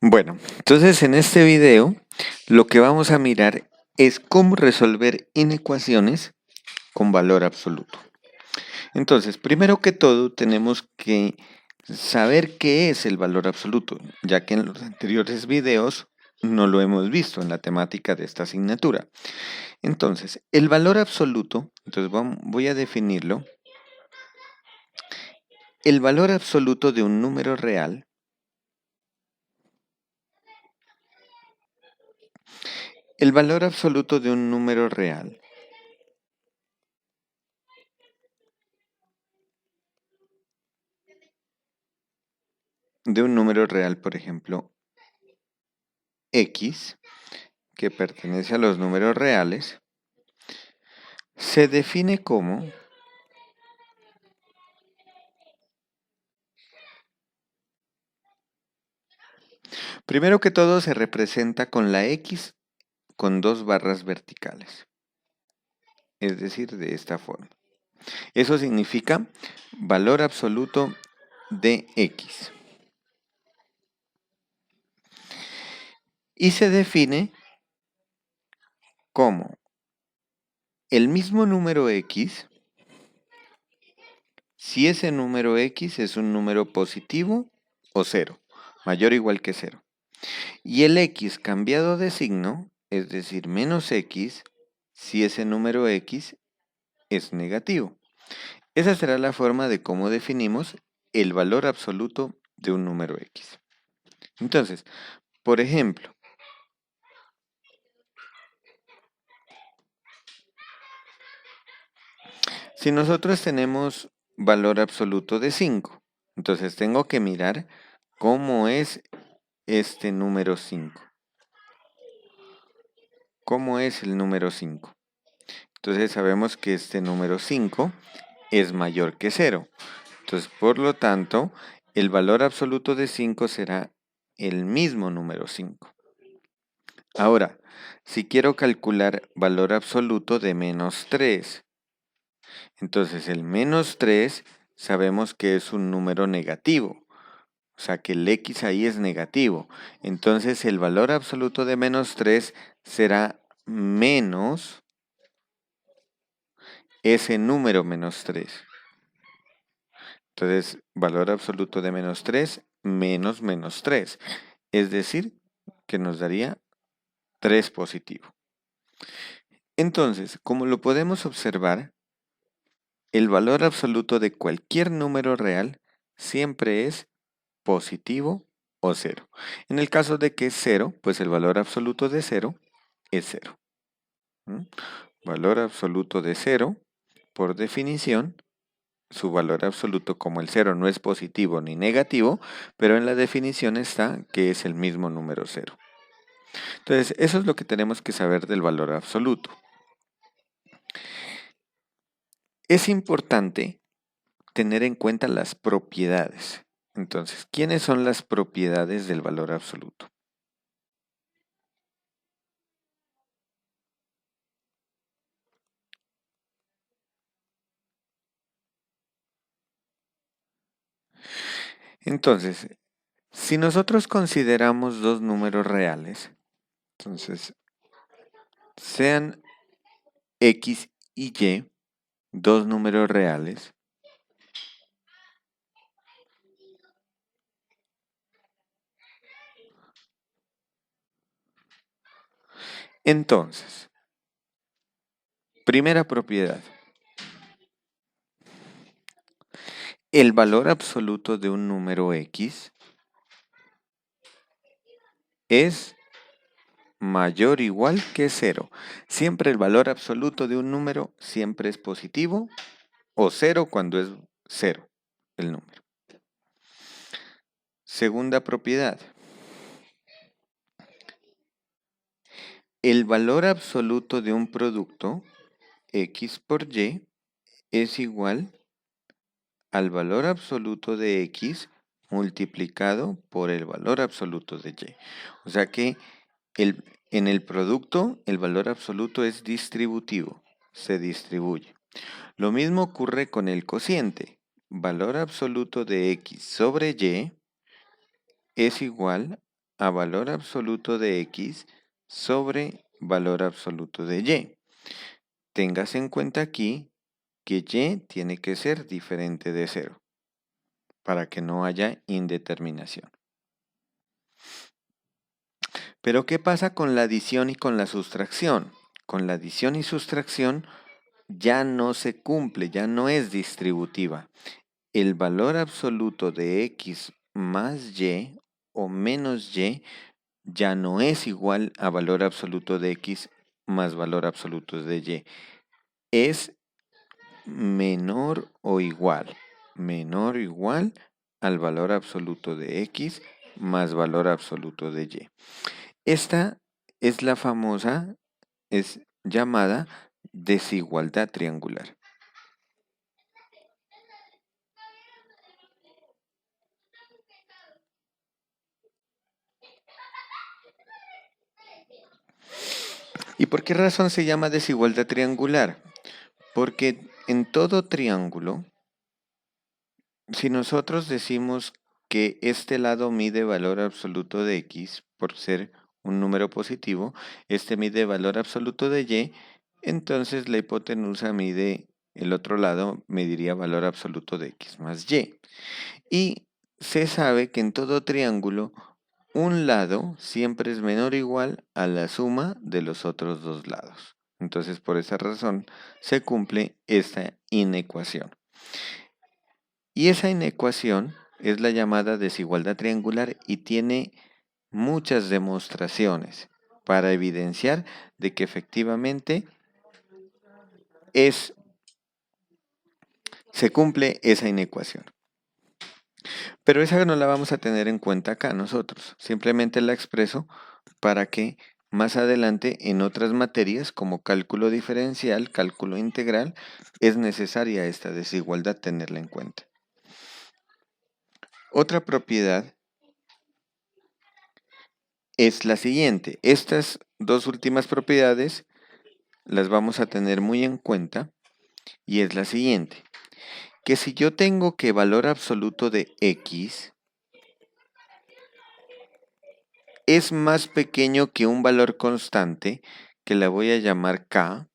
Bueno, entonces en este video lo que vamos a mirar es cómo resolver inecuaciones con valor absoluto. Entonces, primero que todo tenemos que saber qué es el valor absoluto, ya que en los anteriores videos no lo hemos visto en la temática de esta asignatura. Entonces, el valor absoluto, entonces voy a definirlo. El valor absoluto de un número real El valor absoluto de un número real por ejemplo, x, que pertenece a los números reales, se define como primero que todo se representa con la x con dos barras verticales, es decir, de esta forma. Eso significa valor absoluto de x. Y se define como el mismo número x, si ese número x es un número positivo o cero, mayor o igual que cero. Y el x cambiado de signo, es decir, menos x, si ese número x es negativo. Esa será la forma de cómo definimos el valor absoluto de un número x. Entonces, por ejemplo, si nosotros tenemos valor absoluto de 5, entonces tengo que mirar cómo es este número 5. ¿Cómo es el número 5? Entonces sabemos que este número 5 es mayor que 0. Entonces, por lo tanto, el valor absoluto de 5 será el mismo número 5. Ahora, si quiero calcular valor absoluto de menos 3, entonces el menos 3 sabemos que es un número negativo. O sea que el x ahí es negativo. Entonces el valor absoluto de menos 3 será menos ese número menos 3. Entonces, valor absoluto de menos 3 menos menos 3. Es decir, que nos daría 3 positivo. Entonces, como lo podemos observar, el valor absoluto de cualquier número real siempre es positivo o 0. En el caso de que es 0, pues el valor absoluto de 0 es 0. Valor absoluto de 0, por definición, su valor absoluto como el 0 no es positivo ni negativo, pero en la definición está que es el mismo número 0. Entonces, eso es lo que tenemos que saber del valor absoluto. Es importante tener en cuenta las propiedades. Entonces, ¿quiénes son las propiedades del valor absoluto? Entonces, si nosotros consideramos dos números reales, entonces, sean x y y, dos números reales, entonces, primera propiedad, el valor absoluto de un número x es mayor o igual que 0. Siempre el valor absoluto de un número siempre es positivo o 0 cuando es 0 el número. Segunda propiedad. El valor absoluto de un producto x por y es igual al valor absoluto de x multiplicado por el valor absoluto de y. O sea que en el producto el valor absoluto es distributivo, se distribuye. Lo mismo ocurre con el cociente. Valor absoluto de x sobre y es igual a valor absoluto de x sobre valor absoluto de y. Téngase en cuenta aquí que y tiene que ser diferente de 0 para que no haya indeterminación. Pero ¿qué pasa con la adición y con la sustracción? Con la adición y sustracción ya no se cumple, ya no es distributiva. El valor absoluto de x más y o menos y ya no es igual a valor absoluto de x más valor absoluto de y. Es menor o igual al valor absoluto de x más valor absoluto de y. Esta es la famosa, es llamada desigualdad triangular. ¿Y por qué razón se llama desigualdad triangular? Porque en todo triángulo, si nosotros decimos que este lado mide valor absoluto de x por ser un número positivo, este mide valor absoluto de y, entonces la hipotenusa mide, el otro lado mediría valor absoluto de x más y. Y se sabe que en todo triángulo un lado siempre es menor o igual a la suma de los otros dos lados. Entonces, por esa razón se cumple esta inecuación. Y esa inecuación es la llamada desigualdad triangular y tiene muchas demostraciones para evidenciar de que efectivamente se cumple esa inecuación. Pero esa no la vamos a tener en cuenta acá nosotros. Simplemente la expreso para que más adelante en otras materias como cálculo diferencial, cálculo integral, es necesaria esta desigualdad tenerla en cuenta. Otra propiedad es la siguiente. Estas dos últimas propiedades las vamos a tener muy en cuenta y es la siguiente. Que si yo tengo que valor absoluto de x es más pequeño que un valor constante, que la voy a llamar k,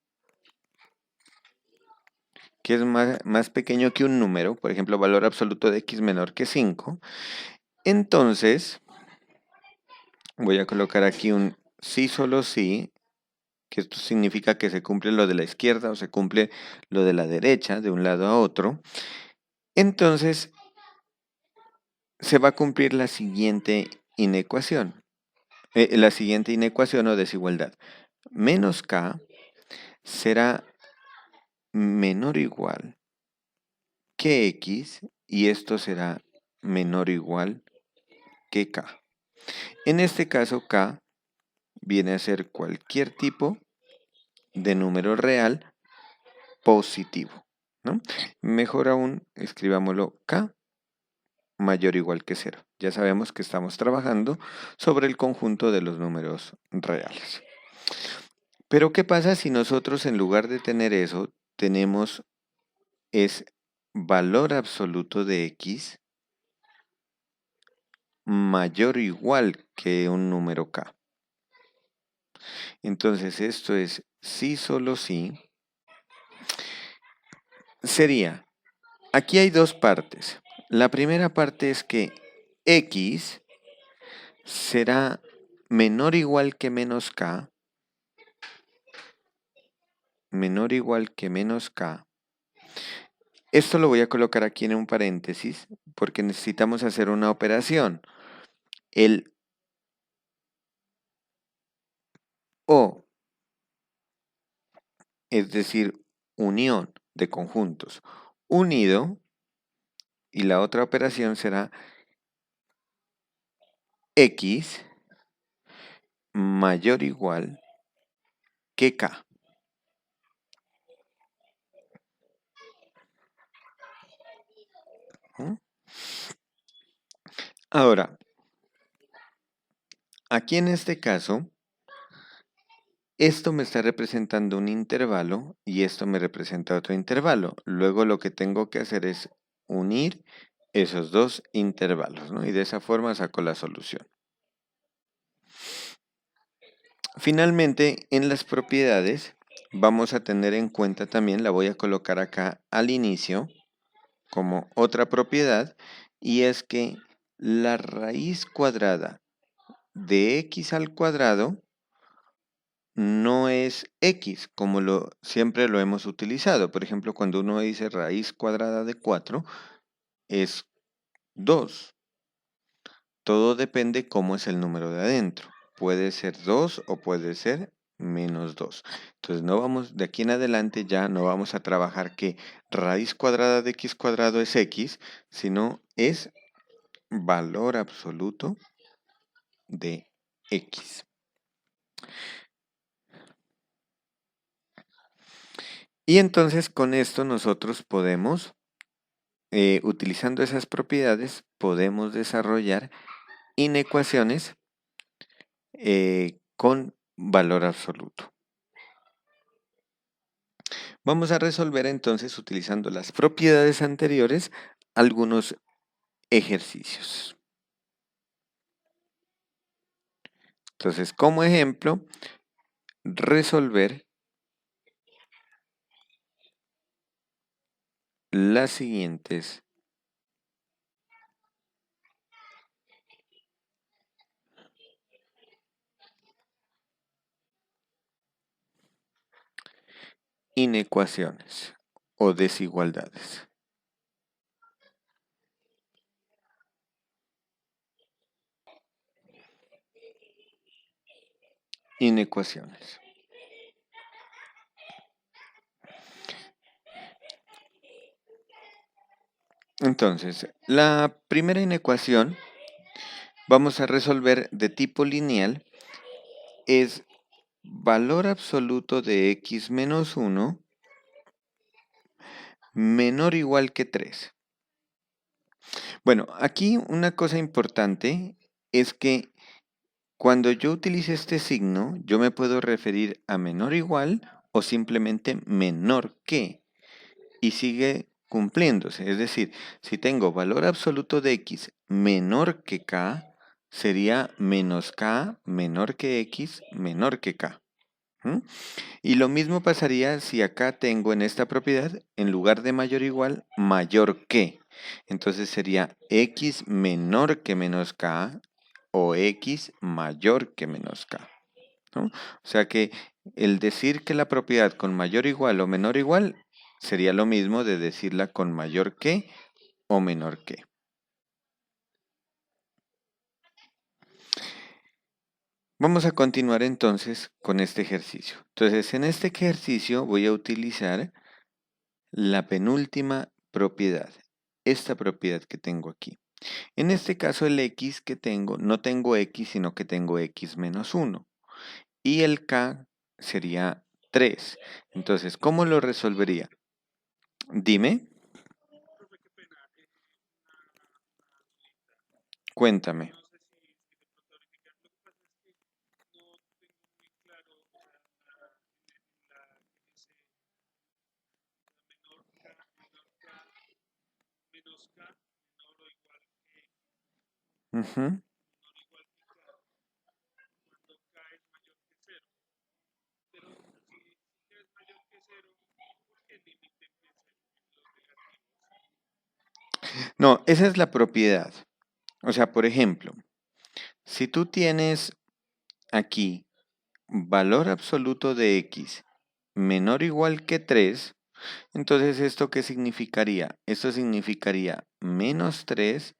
que es más pequeño que un número, por ejemplo, valor absoluto de x menor que 5, entonces voy a colocar aquí un sí solo sí, que esto significa que se cumple lo de la izquierda o se cumple lo de la derecha, de un lado a otro. Entonces se va a cumplir la siguiente inecuación. La siguiente inecuación o desigualdad. Menos k será menor o igual que x y esto será menor o igual que k. En este caso k viene a ser cualquier tipo de número real positivo, ¿no? Mejor aún, escribámoslo k mayor o igual que 0. Ya sabemos que estamos trabajando sobre el conjunto de los números reales. Pero ¿qué pasa si nosotros en lugar de tener eso, tenemos es valor absoluto de x mayor o igual que un número k? Entonces esto es sí solo sí. Sería, aquí hay dos partes. La primera parte es que x será menor o igual que menos k, menor o igual que menos k. Esto lo voy a colocar aquí en un paréntesis porque necesitamos hacer una operación. El o, es decir, unión de conjuntos unido, y la otra operación será x mayor o igual que k. ¿Mm? Ahora, aquí en este caso, esto me está representando un intervalo y esto me representa otro intervalo. Luego lo que tengo que hacer es unir esos dos intervalos, ¿no? Y de esa forma saco la solución. Finalmente, en las propiedades vamos a tener en cuenta también, la voy a colocar acá al inicio como otra propiedad, y es que la raíz cuadrada de x al cuadrado no es x, como siempre lo hemos utilizado. Por ejemplo, cuando uno dice raíz cuadrada de 4, es 2. Todo depende cómo es el número de adentro. Puede ser 2 o puede ser -2. Entonces, no vamos, de aquí en adelante ya no vamos a trabajar que raíz cuadrada de x cuadrado es x, sino es valor absoluto de x. Y entonces con esto nosotros podemos, utilizando esas propiedades, podemos desarrollar inecuaciones con valor absoluto. Vamos a resolver entonces, utilizando las propiedades anteriores, algunos ejercicios. Entonces, como ejemplo, resolver las siguientes inecuaciones o desigualdades. Inecuaciones. Entonces, la primera inecuación vamos a resolver de tipo lineal, es valor absoluto de x menos 1 menor o igual que 3. Bueno, aquí una cosa importante es que cuando yo utilice este signo, yo me puedo referir a menor o igual o simplemente menor que, y sigue cumpliéndose. Es decir, si tengo valor absoluto de x menor que k, sería menos k menor que x menor que k. Y lo mismo pasaría si acá tengo en esta propiedad, en lugar de mayor o igual, mayor que. Entonces sería x menor que menos k o x mayor que menos k, ¿no? O sea que el decir que la propiedad con mayor o igual o menor o igual sería lo mismo de decirla con mayor que o menor que. Vamos a continuar entonces con este ejercicio. Entonces, en este ejercicio voy a utilizar la penúltima propiedad, esta propiedad que tengo aquí. En este caso el x que tengo, no tengo x, sino que tengo x menos 1. Y el k sería 3. Entonces, ¿cómo lo resolvería? Dime. Cuéntame. Ujú. No, esa es la propiedad. O sea, por ejemplo, si tú tienes aquí valor absoluto de x menor o igual que 3, entonces ¿esto qué significaría? Esto significaría menos 3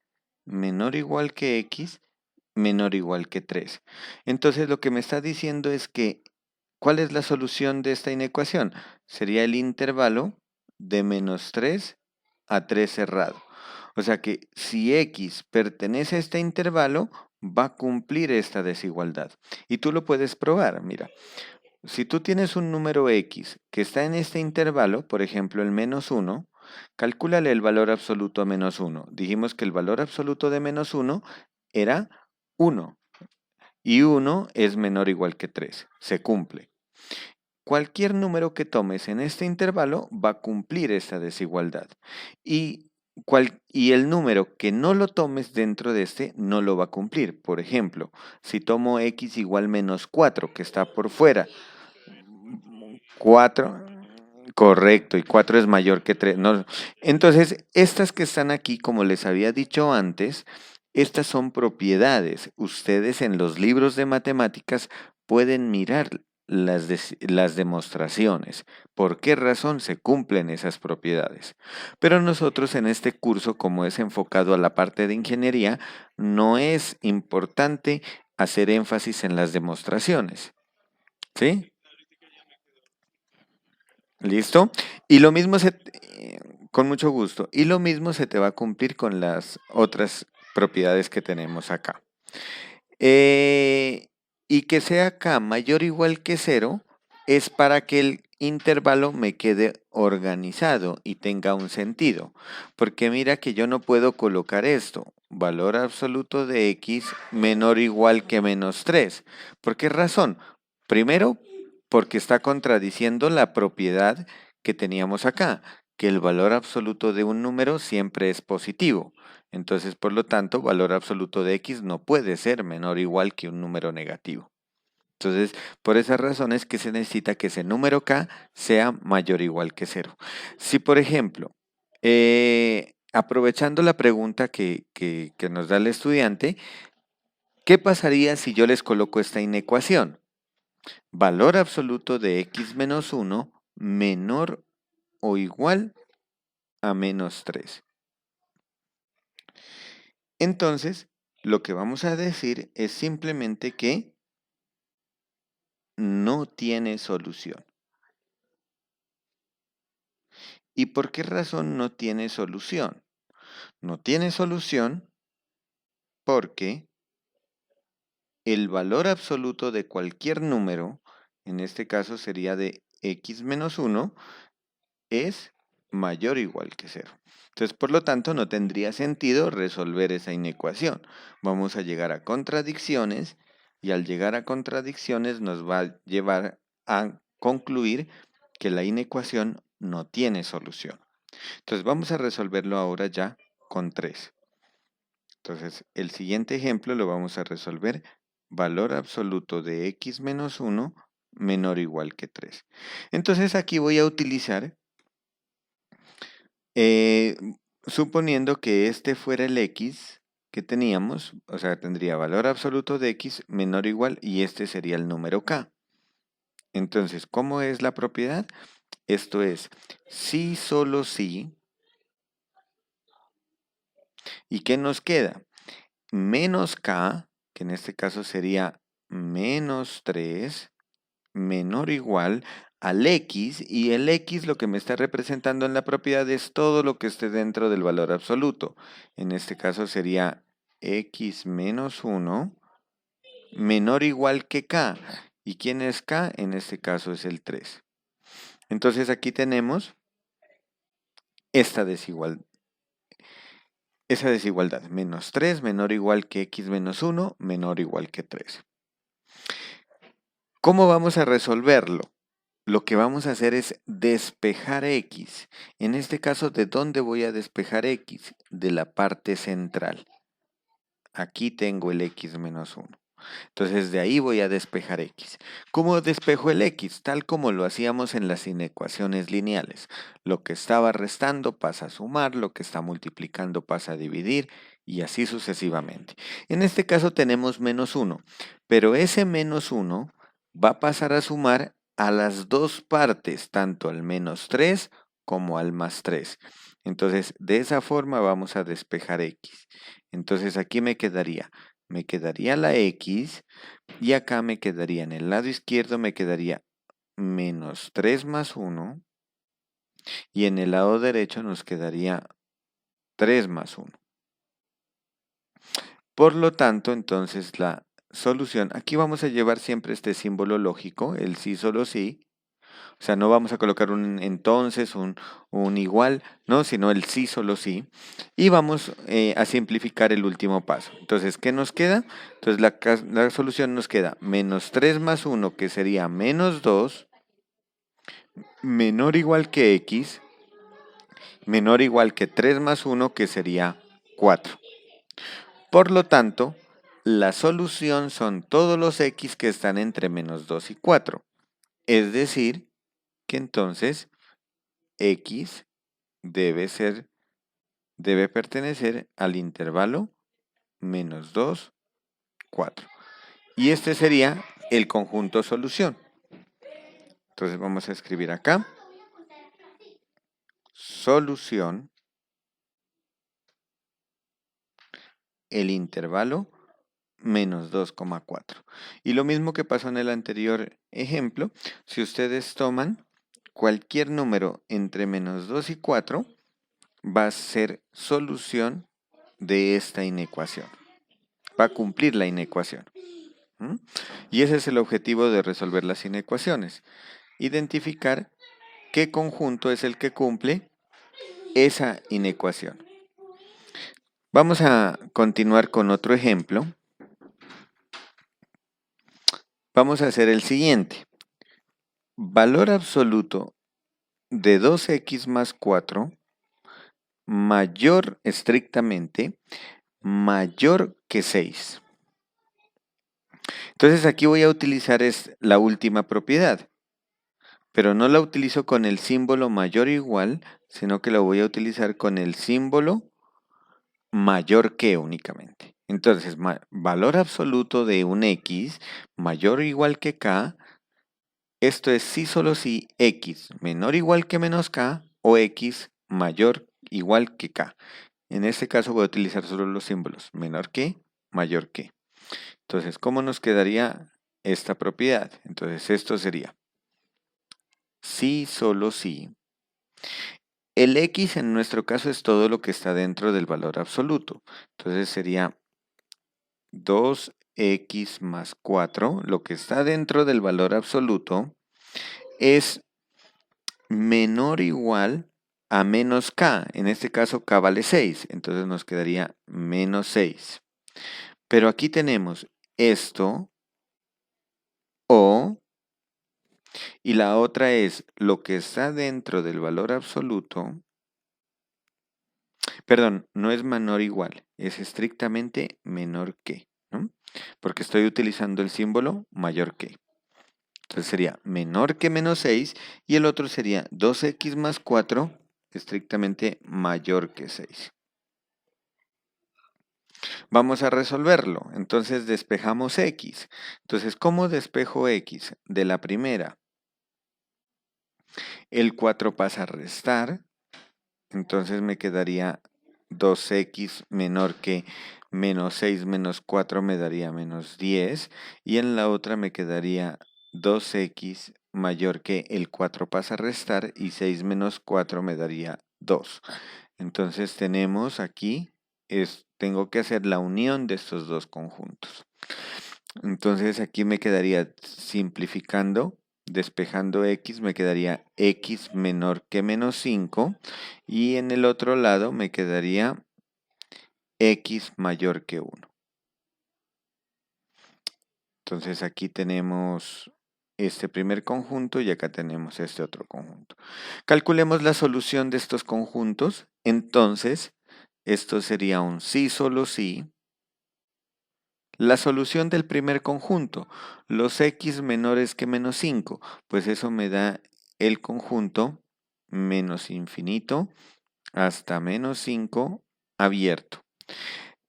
menor o igual que x menor o igual que 3. Entonces lo que me está diciendo es que, ¿cuál es la solución de esta inecuación? Sería el intervalo de menos 3 a 3 cerrado. O sea que si x pertenece a este intervalo, va a cumplir esta desigualdad. Y tú lo puedes probar, mira. Si tú tienes un número x que está en este intervalo, por ejemplo el menos 1, calcúlale el valor absoluto a menos 1. Dijimos que el valor absoluto de menos 1 era 1 y 1 es menor o igual que 3. Se cumple. Cualquier número que tomes en este intervalo va a cumplir esta desigualdad. Y y el número que no lo tomes dentro de este no lo va a cumplir. Por ejemplo, si tomo x igual menos 4, que está por fuera, 4, correcto, y 4 es mayor que 3. No. Entonces, estas que están aquí, como les había dicho antes, estas son propiedades. Ustedes en los libros de matemáticas pueden mirar las demostraciones. ¿Por qué razón se cumplen esas propiedades? Pero nosotros en este curso, como es enfocado a la parte de ingeniería, no es importante hacer énfasis en las demostraciones. ¿Sí? ¿Listo? Y lo mismo con mucho gusto. Y lo mismo se te va a cumplir con las otras propiedades que tenemos acá. Y que sea K mayor o igual que 0 es para que el intervalo me quede organizado y tenga un sentido. Porque mira que yo no puedo colocar esto, valor absoluto de x menor o igual que menos 3. ¿Por qué razón? Primero, porque está contradiciendo la propiedad que teníamos acá, que el valor absoluto de un número siempre es positivo. Entonces, por lo tanto, valor absoluto de x no puede ser menor o igual que un número negativo. Entonces, por esas razones que se necesita que ese número k sea mayor o igual que 0. Si, por ejemplo, aprovechando la pregunta que nos da el estudiante, ¿qué pasaría si yo les coloco esta inecuación? Valor absoluto de x menos 1 menor o igual a menos 3. Entonces, lo que vamos a decir es simplemente que no tiene solución. ¿Y por qué razón no tiene solución? No tiene solución porque el valor absoluto de cualquier número, en este caso sería de x menos 1, es mayor o igual que 0. Entonces, por lo tanto, no tendría sentido resolver esa inecuación. Vamos a llegar a contradicciones y al llegar a contradicciones nos va a llevar a concluir que la inecuación no tiene solución. Entonces, vamos a resolverlo ahora ya con 3. Entonces, el siguiente ejemplo lo vamos a resolver valor absoluto de x menos 1 menor o igual que 3. Entonces, aquí voy a utilizar eh, suponiendo que este fuera el x que teníamos, o sea, tendría valor absoluto de x menor o igual y este sería el número k. Entonces, ¿cómo es la propiedad? Esto es, si, solo si. ¿Y qué nos queda? Menos k, que en este caso sería menos 3, menor o igual al x, y el x lo que me está representando en la propiedad es todo lo que esté dentro del valor absoluto. En este caso sería x menos 1 menor o igual que k. ¿Y quién es k? En este caso es el 3. Entonces aquí tenemos esta desigualdad. Esa desigualdad, menos 3 menor o igual que x menos 1 menor o igual que 3. ¿Cómo vamos a resolverlo? Lo que vamos a hacer es despejar x. En este caso, ¿de dónde voy a despejar x? De la parte central. Aquí tengo el x menos 1. Entonces, de ahí voy a despejar x. ¿Cómo despejo el x? Tal como lo hacíamos en las inecuaciones lineales. Lo que estaba restando pasa a sumar, lo que está multiplicando pasa a dividir y así sucesivamente. En este caso tenemos menos 1, pero ese menos 1 va a pasar a sumar a las dos partes, tanto al menos 3 como al más 3. Entonces, de esa forma vamos a despejar x. Entonces, aquí me quedaría la x y acá me quedaría, en el lado izquierdo me quedaría menos 3 más 1 y en el lado derecho nos quedaría 3 más 1. Por lo tanto, entonces la solución, aquí vamos a llevar siempre este símbolo lógico, el sí solo sí. O sea, no vamos a colocar un entonces, un igual, ¿no? Sino el sí solo sí. Y vamos a simplificar el último paso. Entonces, ¿qué nos queda? Entonces, la solución nos queda menos 3 más 1, que sería menos 2, menor o igual que x. menor o igual que 3 más 1, que sería 4. Por lo tanto, la solución son todos los x que están entre menos 2 y 4. Es decir, que entonces x debe pertenecer al intervalo menos 2, 4. Y este sería el conjunto solución. Entonces vamos a escribir acá. Solución, el intervalo menos 2,4. Y lo mismo que pasó en el anterior ejemplo, si ustedes toman cualquier número entre menos 2 y 4, va a ser solución de esta inecuación. Va a cumplir la inecuación. ¿Mm? Y ese es el objetivo de resolver las inecuaciones. Identificar qué conjunto es el que cumple esa inecuación. Vamos a continuar con otro ejemplo. Vamos a hacer el siguiente. Valor absoluto de 2x más 4 mayor estrictamente mayor que 6. Entonces aquí voy a utilizar la última propiedad, pero no la utilizo con el símbolo mayor o igual, sino que la voy a utilizar con el símbolo mayor que únicamente. Entonces, valor absoluto de un x mayor o igual que k, esto es si solo si x menor o igual que menos k o x mayor o igual que k. En este caso voy a utilizar solo los símbolos menor que, mayor que. Entonces, ¿cómo nos quedaría esta propiedad? Entonces, esto sería si solo si. El x en nuestro caso es todo lo que está dentro del valor absoluto. Entonces sería 2x más 4, lo que está dentro del valor absoluto, es menor o igual a menos k. En este caso k vale 6, entonces nos quedaría menos 6. Pero aquí tenemos esto o, y la otra es lo que está dentro del valor absoluto. Perdón, no es menor o igual, es estrictamente menor que, ¿no? Porque estoy utilizando el símbolo mayor que. Entonces sería menor que menos 6 y el otro sería 2x más 4, estrictamente mayor que 6. Vamos a resolverlo. Entonces despejamos x. Entonces, ¿cómo despejo x? De la primera, el 4 pasa a restar. Entonces me quedaría 2x menor que menos 6 menos 4 me daría menos 10. Y en la otra me quedaría 2x mayor que el 4 pasa a restar y 6 menos 4 me daría 2. Entonces tenemos aquí, tengo que hacer la unión de estos dos conjuntos. Entonces aquí me quedaría simplificando, despejando x, me quedaría x menor que menos 5 y en el otro lado me quedaría x mayor que 1. Entonces aquí tenemos este primer conjunto y acá tenemos este otro conjunto. Calculemos la solución de estos conjuntos. Entonces, esto sería un sí solo sí. La solución del primer conjunto, los x menores que menos 5, pues eso me da el conjunto menos infinito hasta menos 5 abierto.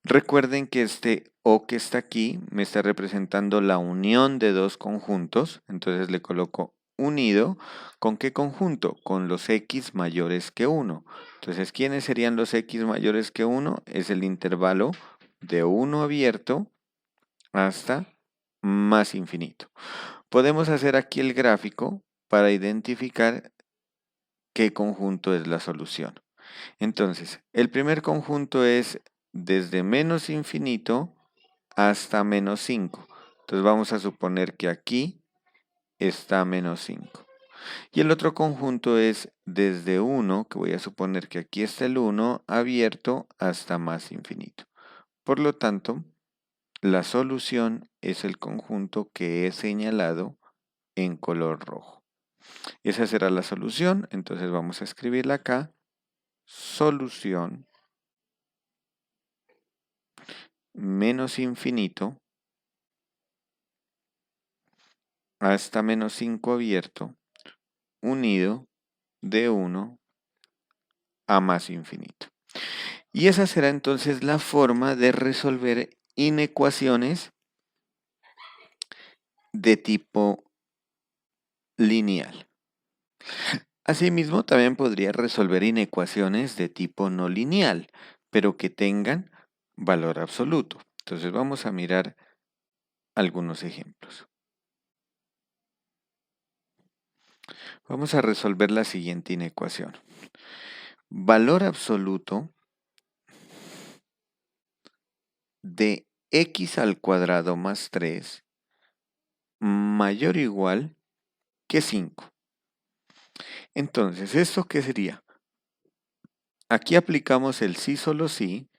Recuerden que este O que está aquí me está representando la unión de dos conjuntos, entonces le coloco unido. ¿Con qué conjunto? Con los x mayores que 1. Entonces, ¿quiénes serían los x mayores que 1? Es el intervalo de 1 abierto hasta más infinito. Podemos hacer aquí el gráfico para identificar qué conjunto es la solución. Entonces, el primer conjunto es desde menos infinito hasta menos 5. Entonces vamos a suponer que aquí está menos 5. Y el otro conjunto es desde 1, que voy a suponer que aquí está el 1 abierto hasta más infinito. Por lo tanto, la solución es el conjunto que he señalado en color rojo. Esa será la solución, entonces vamos a escribirla acá. solución menos infinito hasta menos 5 abierto unido de 1 a más infinito. Y esa será entonces la forma de resolver inecuaciones de tipo lineal. Asimismo, también podría resolver inecuaciones de tipo no lineal, pero que tengan valor absoluto. Entonces vamos a mirar algunos ejemplos. Vamos a resolver la siguiente inecuación. Valor absoluto de x al cuadrado más 3 mayor o igual que 5. Entonces, ¿esto qué sería? Aquí aplicamos el sí solo sí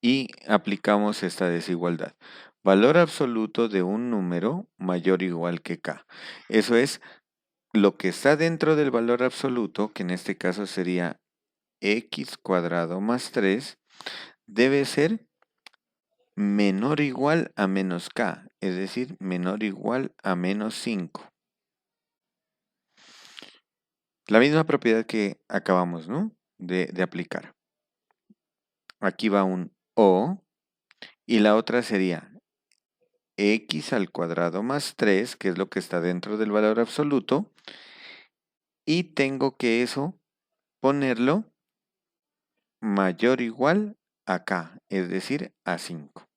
y aplicamos esta desigualdad. Valor absoluto de un número mayor o igual que k. Eso es lo que está dentro del valor absoluto, que en este caso sería x cuadrado más 3, debe ser menor o igual a menos k, es decir, menor o igual a menos 5. La misma propiedad que acabamos, ¿no?, de aplicar. Aquí va un o y la otra sería x al cuadrado más 3, que es lo que está dentro del valor absoluto, y tengo que eso ponerlo mayor o igual a k, es decir, a 5.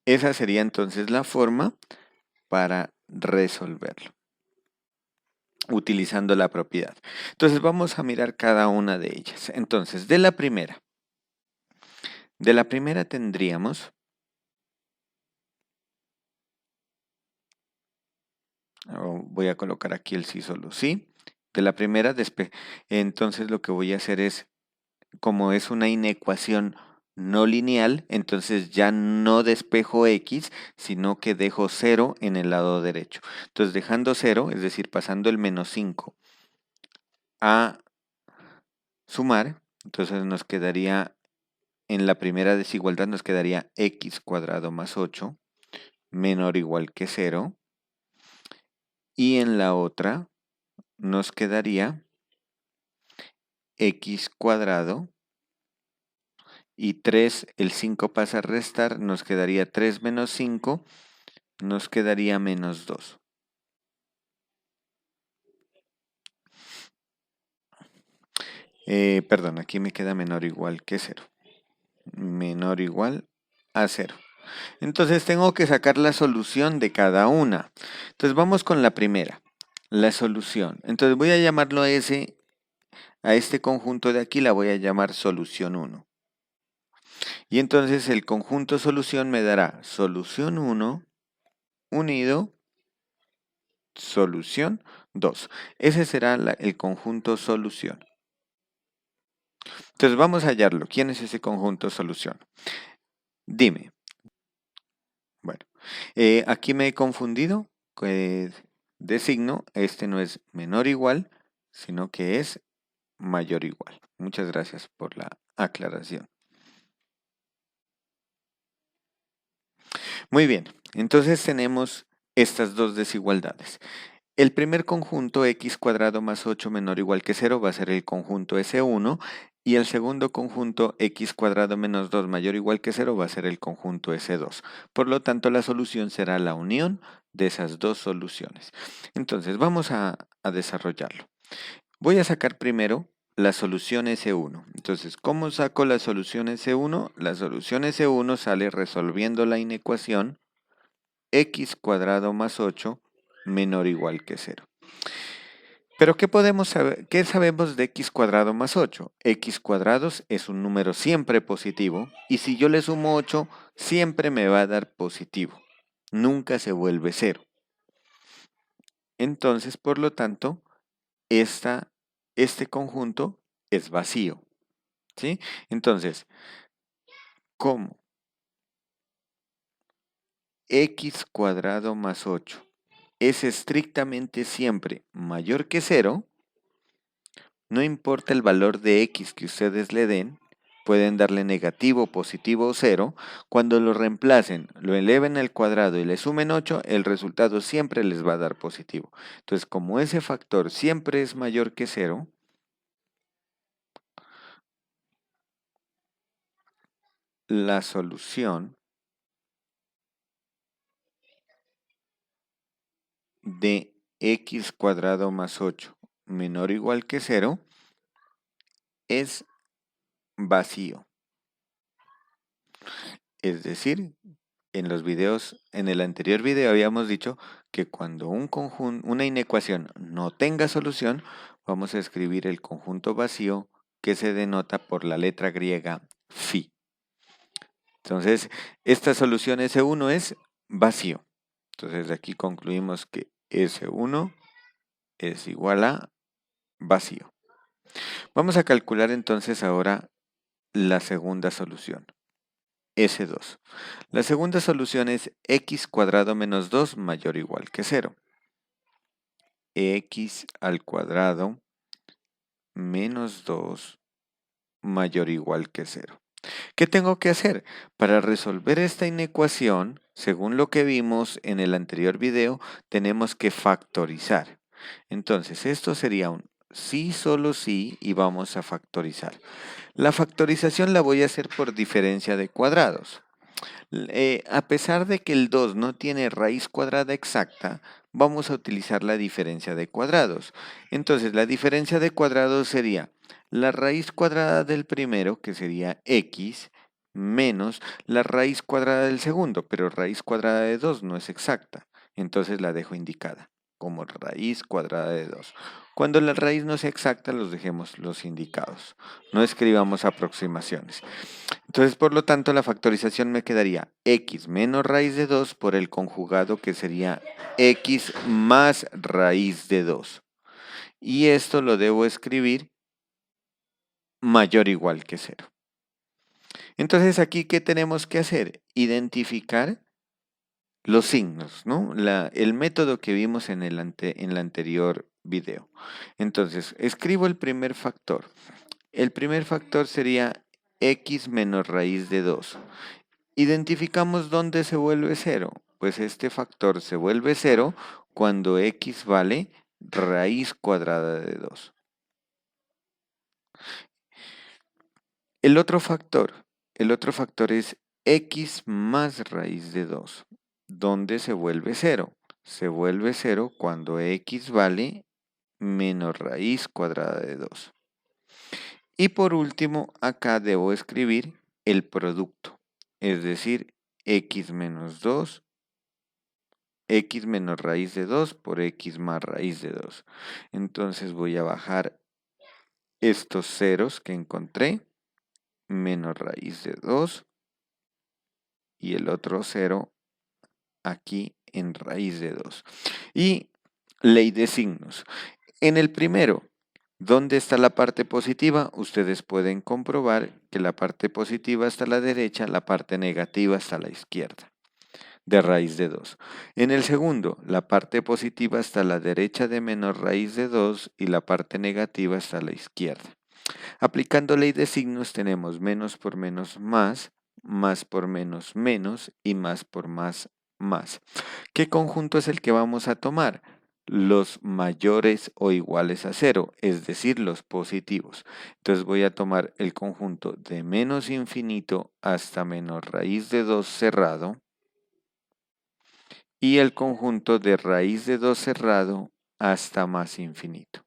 Esa sería entonces la forma para resolverlo, utilizando la propiedad. Entonces vamos a mirar cada una de ellas. Entonces, de la primera tendríamos, voy a colocar aquí el sí solo sí. De la primera, entonces lo que voy a hacer es, como es una inecuación no lineal, entonces ya no despejo x, sino que dejo 0 en el lado derecho. Entonces dejando 0, es decir, pasando el menos 5 a sumar, entonces nos quedaría, en la primera desigualdad nos quedaría x cuadrado más 8 menor o igual que 0. Y en la otra nos quedaría x cuadrado y 3, el 5 pasa a restar, nos quedaría 3 menos 5, nos quedaría menos 2. Perdón, aquí me queda menor o igual que 0. Menor o igual a 0. Entonces tengo que sacar la solución de cada una. Entonces vamos con la primera, la solución. Entonces voy a llamarlo a este conjunto de aquí, la voy a llamar solución 1. Y entonces el conjunto solución me dará solución 1 unido solución 2. Ese será el conjunto solución. Entonces vamos a hallarlo. ¿Quién es ese conjunto solución? Dime. Bueno, aquí me he confundido de signo. Este no es menor o igual, sino que es mayor o igual. Muchas gracias por la aclaración. Muy bien, entonces tenemos estas dos desigualdades. El primer conjunto x cuadrado más 8 menor o igual que 0 va a ser el conjunto S1 y el segundo conjunto x cuadrado menos 2 mayor o igual que 0 va a ser el conjunto S2. Por lo tanto, la solución será la unión de esas dos soluciones. Entonces, vamos a desarrollarlo. Voy a sacar primero la solución S1. Entonces, ¿cómo saco la solución S1? La solución S1 sale resolviendo la inecuación x cuadrado más 8 menor o igual que 0. Pero ¿qué podemos saber? ¿Qué sabemos de x cuadrado más 8? X cuadrados es un número siempre positivo y si yo le sumo 8 siempre me va a dar positivo. Nunca se vuelve 0. Entonces, por lo tanto, este conjunto es vacío. ¿Sí? Entonces, ¿cómo? X cuadrado más 8 es estrictamente siempre mayor que 0, No importa el valor de x que ustedes le den, pueden darle negativo, positivo o cero. Cuando lo reemplacen, lo eleven al cuadrado y le sumen 8, el resultado siempre les va a dar positivo. Entonces, como ese factor siempre es mayor que 0, la solución de x cuadrado más 8 menor o igual que 0 es vacío. Es decir, en el anterior video habíamos dicho que cuando una inecuación no tenga solución, vamos a escribir el conjunto vacío que se denota por la letra griega phi. Entonces, esta solución S1 es vacío. Entonces, aquí concluimos que S1 es igual a vacío. Vamos a calcular entonces ahora la segunda solución. S2. La segunda solución es x cuadrado menos 2 mayor o igual que 0. X al cuadrado menos 2 mayor o igual que 0. ¿Qué tengo que hacer? Para resolver esta inecuación, según lo que vimos en el anterior video, tenemos que factorizar. Entonces, esto sería un sí, solo sí, y vamos a factorizar. La factorización la voy a hacer por diferencia de cuadrados. A pesar de que el 2 no tiene raíz cuadrada exacta, vamos a utilizar la diferencia de cuadrados. Entonces, la diferencia de cuadrados sería la raíz cuadrada del primero, que sería x, menos la raíz cuadrada del segundo, pero raíz cuadrada de 2 no es exacta, entonces la dejo indicada como raíz cuadrada de 2. Cuando la raíz no sea exacta, los dejemos los indicados. No escribamos aproximaciones. Entonces, por lo tanto, la factorización me quedaría x menos raíz de 2 por el conjugado que sería x más raíz de 2. Y esto lo debo escribir mayor o igual que 0. Entonces, aquí, ¿qué tenemos que hacer? Identificar los signos, ¿no? El método que vimos en el anterior video. Entonces, escribo el primer factor. El primer factor sería x menos raíz de 2. Identificamos dónde se vuelve 0. Pues este factor se vuelve 0 cuando x vale raíz cuadrada de 2. El otro factor es x más raíz de 2. ¿Dónde se vuelve 0? Se vuelve 0 cuando x vale menos raíz cuadrada de 2. Y por último, acá debo escribir el producto, es decir, x menos 2, x menos raíz de 2 por x más raíz de 2. Entonces voy a bajar estos ceros que encontré, menos raíz de 2, y el otro 0 aquí en raíz de 2. Y ley de signos. En el primero, ¿dónde está la parte positiva? Ustedes pueden comprobar que la parte positiva está a la derecha, la parte negativa está a la izquierda, de raíz de 2. En el segundo, la parte positiva está a la derecha de menos raíz de 2 y la parte negativa está a la izquierda. Aplicando ley de signos tenemos menos por menos más por menos menos y más por más más. ¿Qué conjunto es el que vamos a tomar? Los mayores o iguales a 0, es decir, los positivos. Entonces voy a tomar el conjunto de menos infinito hasta menos raíz de 2 cerrado y el conjunto de raíz de 2 cerrado hasta más infinito.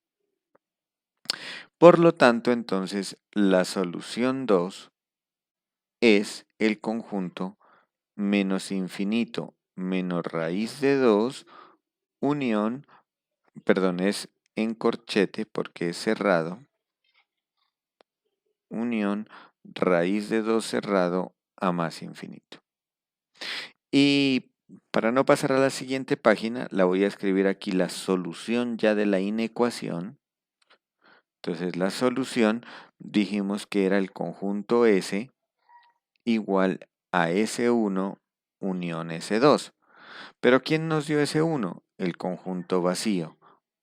Por lo tanto, entonces, la solución 2 es el conjunto menos infinito menos raíz de 2 unión, perdón, es en corchete porque es cerrado, unión raíz de 2 cerrado a más infinito. Y para no pasar a la siguiente página, la voy a escribir aquí la solución ya de la inecuación. Entonces la solución dijimos que era el conjunto S igual a S1 unión S2. Pero ¿quién nos dio S1? El conjunto vacío.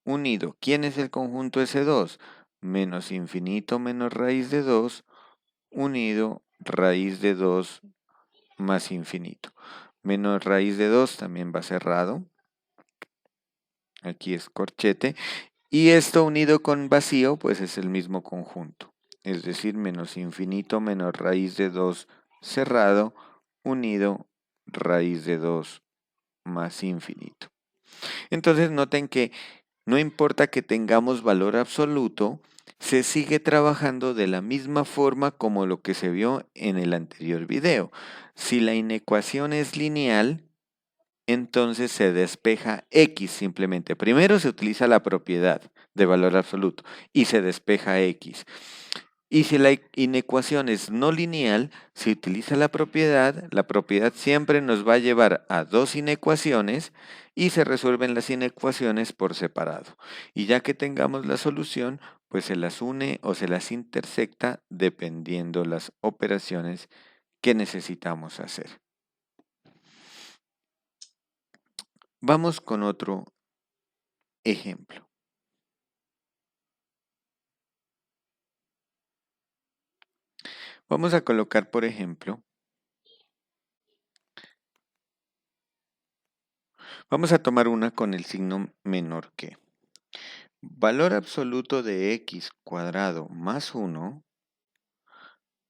Unido. ¿Quién es el conjunto S2? menos infinito menos raíz de 2 unido raíz de 2 más infinito. Menos raíz de 2 también va cerrado. Aquí es corchete. Y esto unido con vacío, pues es el mismo conjunto. Es decir, menos infinito menos raíz de 2 cerrado unido raíz de 2 más infinito. Entonces noten que no importa que tengamos valor absoluto, se sigue trabajando de la misma forma como lo que se vio en el anterior video. Si la inecuación es lineal, entonces se despeja X simplemente. Primero se utiliza la propiedad de valor absoluto y se despeja X. Y si la inecuación es no lineal, se utiliza la propiedad siempre nos va a llevar a dos inecuaciones y se resuelven las inecuaciones por separado. Y ya que tengamos la solución, pues se las une o se las intersecta dependiendo las operaciones que necesitamos hacer. Vamos con otro ejemplo. Vamos a colocar, por ejemplo, vamos a tomar una con el signo menor que. Valor absoluto de x cuadrado más 1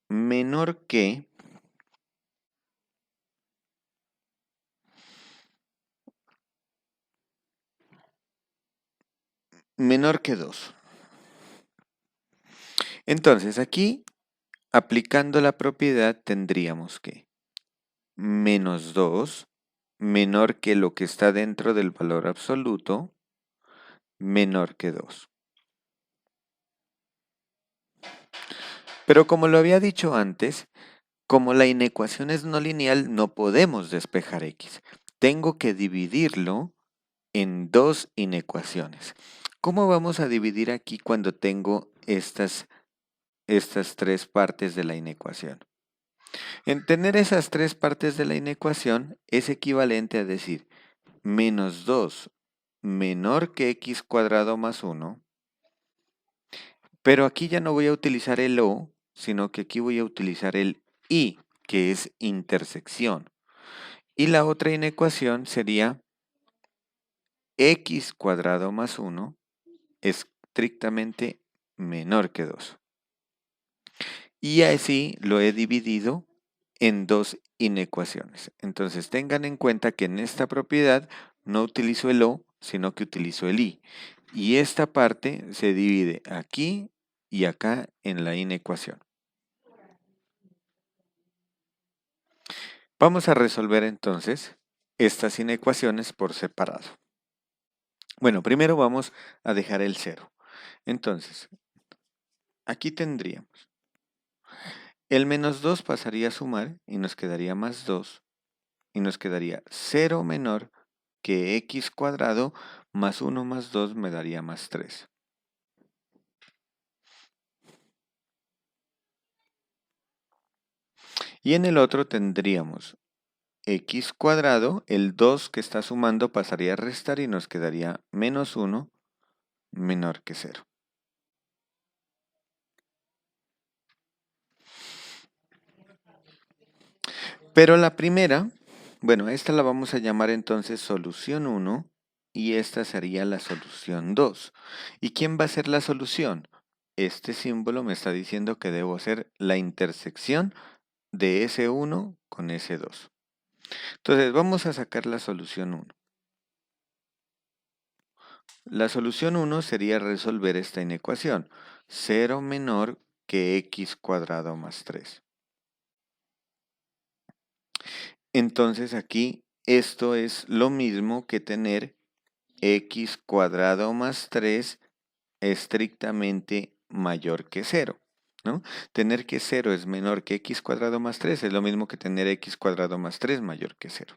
menor que menor que 2. Entonces aquí, aplicando la propiedad, tendríamos que menos 2 menor que lo que está dentro del valor absoluto menor que 2. Pero como lo había dicho antes, como la inecuación es no lineal, no podemos despejar x. Tengo que dividirlo en dos inecuaciones. ¿Cómo vamos a dividir aquí cuando tengo estas tres partes de la inecuación? En tener esas tres partes de la inecuación es equivalente a decir menos 2 menor que x cuadrado más 1, pero aquí ya no voy a utilizar el o, sino que aquí voy a utilizar el y, que es intersección. Y la otra inecuación sería x cuadrado más 1 estrictamente menor que 2. Y así lo he dividido en dos inecuaciones. Entonces tengan en cuenta que en esta propiedad no utilizo el o, sino que utilizo el i. Y esta parte se divide aquí y acá en la inecuación. Vamos a resolver entonces estas inecuaciones por separado. Bueno, primero vamos a dejar el 0. Entonces, aquí tendríamos el menos 2 pasaría a sumar y nos quedaría más 2 y nos quedaría 0 menor que x cuadrado más 1 más 2 me daría más 3. Y en el otro tendríamos x cuadrado, el 2 que está sumando pasaría a restar y nos quedaría menos 1 menor que 0. Pero la primera, bueno, esta la vamos a llamar entonces solución 1 y esta sería la solución 2. ¿Y quién va a ser la solución? Este símbolo me está diciendo que debo hacer la intersección de ese 1 con ese 2. Entonces vamos a sacar la solución 1. La solución 1 sería resolver esta inecuación. 0 menor que x cuadrado más 3. Entonces aquí esto es lo mismo que tener x cuadrado más 3 estrictamente mayor que 0. ¿No? Tener que 0 es menor que x cuadrado más 3 es lo mismo que tener x cuadrado más 3 mayor que 0.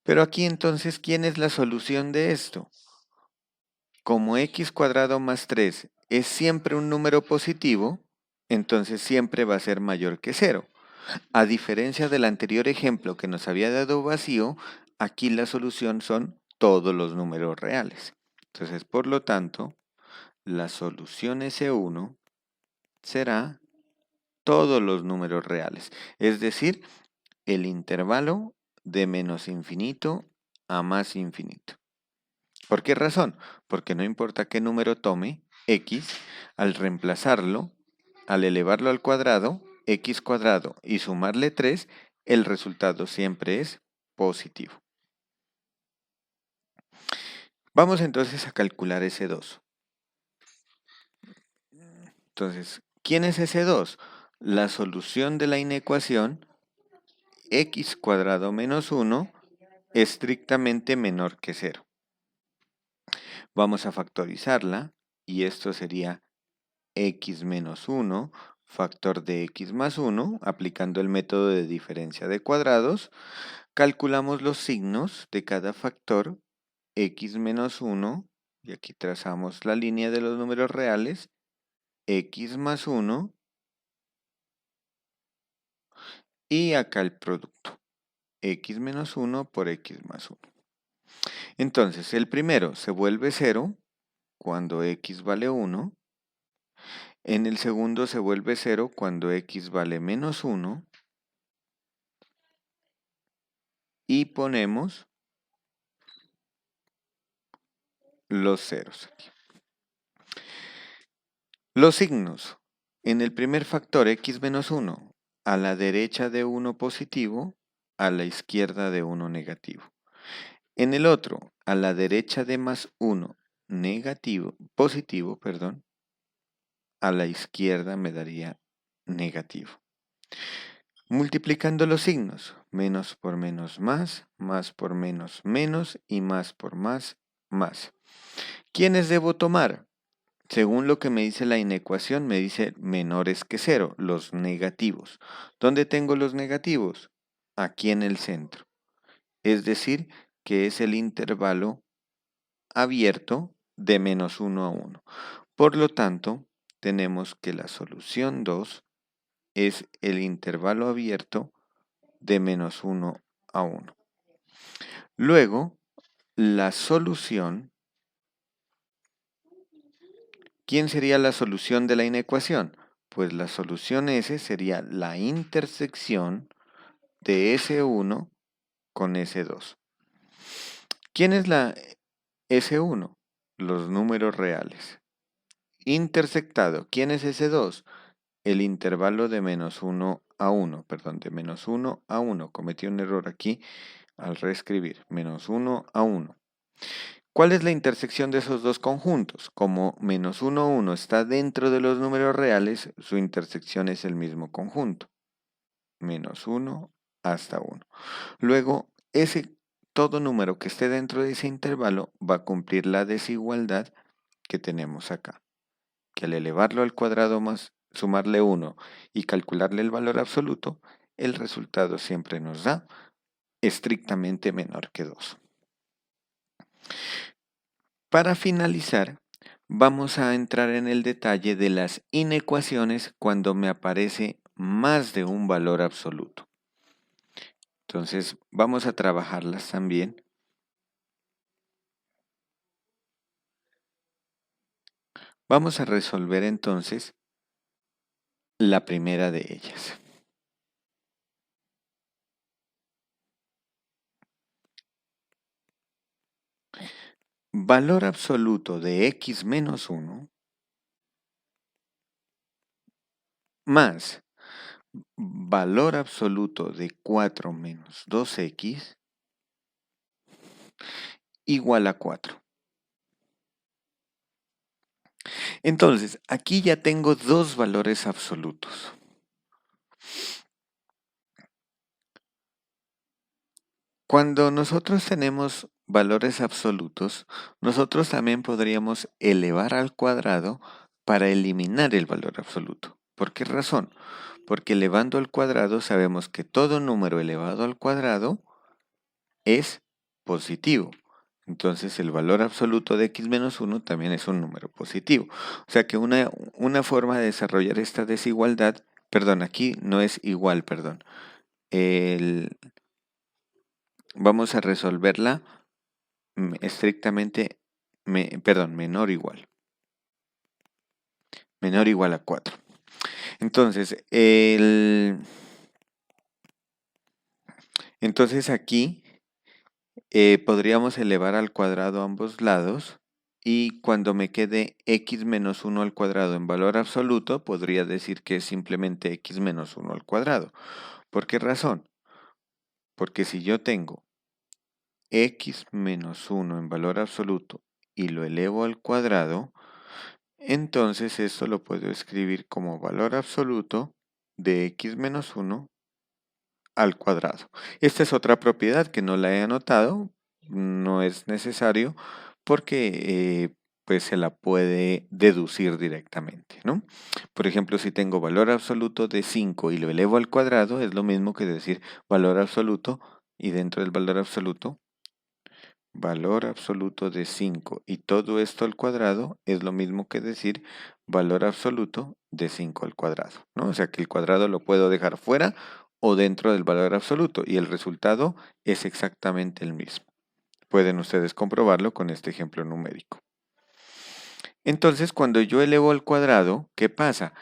Pero aquí entonces, ¿quién es la solución de esto? Como x cuadrado más 3 es siempre un número positivo, entonces siempre va a ser mayor que 0. A diferencia del anterior ejemplo que nos había dado vacío, aquí la solución son todos los números reales. Entonces, por lo tanto, la solución S1 será todos los números reales, es decir, el intervalo de menos infinito a más infinito. ¿Por qué razón? Porque no importa qué número tome, x, al reemplazarlo, al elevarlo al cuadrado, x cuadrado, y sumarle 3, el resultado siempre es positivo. Vamos entonces a calcular ese 2. Entonces, ¿quién es ese 2? La solución de la inecuación x cuadrado menos 1 estrictamente menor que 0. Vamos a factorizarla y esto sería x menos 1, factor de x más 1, aplicando el método de diferencia de cuadrados. Calculamos los signos de cada factor, x menos 1, y aquí trazamos la línea de los números reales, x más 1, y acá el producto, x menos 1 por x más 1. Entonces, el primero se vuelve 0 cuando x vale 1. En el segundo se vuelve 0 cuando x vale menos 1. Y ponemos los ceros aquí. Los signos. En el primer factor x menos 1, a la derecha de 1 positivo, a la izquierda de 1 negativo. En el otro, a la derecha de más 1 positivo, a la izquierda me daría negativo. Multiplicando los signos, menos por menos más por menos menos y más por más más. ¿Quiénes debo tomar? Según lo que me dice la inecuación, me dice menores que 0, los negativos. ¿Dónde tengo los negativos? Aquí en el centro. Es decir, que es el intervalo abierto de menos 1 a 1. Por lo tanto, tenemos que la solución 2 es el intervalo abierto de menos 1 a 1. Luego, la solución. ¿Quién sería la solución de la inecuación? Pues la solución S sería la intersección de S1 con S2. ¿Quién es la S1? Los números reales. Intersectado. ¿Quién es S2? El intervalo de menos 1 a 1. Perdón, de menos 1 a 1. Cometí un error aquí al reescribir. Menos 1 a 1. ¿Cuál es la intersección de esos dos conjuntos? Como menos 1, 1 está dentro de los números reales, su intersección es el mismo conjunto. Menos 1 hasta 1. Luego, todo número que esté dentro de ese intervalo va a cumplir la desigualdad que tenemos acá. Que al elevarlo al cuadrado más sumarle 1 y calcularle el valor absoluto, el resultado siempre nos da estrictamente menor que 2. Para finalizar, vamos a entrar en el detalle de las inecuaciones cuando me aparece más de un valor absoluto. Entonces, vamos a trabajarlas también. Vamos a resolver entonces la primera de ellas. Valor absoluto de x menos 1 más valor absoluto de 4 menos 2x igual a 4. Entonces, aquí ya tengo dos valores absolutos. Cuando nosotros tenemos valores absolutos, nosotros también podríamos elevar al cuadrado para eliminar el valor absoluto. ¿Por qué razón? Porque elevando al cuadrado sabemos que todo número elevado al cuadrado es positivo. Entonces el valor absoluto de x menos 1 también es un número positivo. O sea que una forma de desarrollar esta desigualdad, perdón, aquí no es igual, perdón. Vamos a resolverla estrictamente, menor o igual. menor o igual a 4. Entonces, entonces aquí podríamos elevar al cuadrado ambos lados y cuando me quede x menos 1 al cuadrado en valor absoluto, podría decir que es simplemente x menos 1 al cuadrado. ¿Por qué razón? Porque si yo tengo x menos 1 en valor absoluto y lo elevo al cuadrado, entonces esto lo puedo escribir como valor absoluto de x menos 1 al cuadrado. Esta es otra propiedad que no la he anotado, no es necesario porque pues se la puede deducir directamente, ¿no? Por ejemplo, si tengo valor absoluto de 5 y lo elevo al cuadrado, es lo mismo que decir valor absoluto y dentro del valor absoluto de 5 y todo esto al cuadrado es lo mismo que decir valor absoluto de 5 al cuadrado, ¿no? O sea que el cuadrado lo puedo dejar fuera o dentro del valor absoluto y el resultado es exactamente el mismo. Pueden ustedes comprobarlo con este ejemplo numérico. Entonces, cuando yo elevo al cuadrado, ¿qué pasa?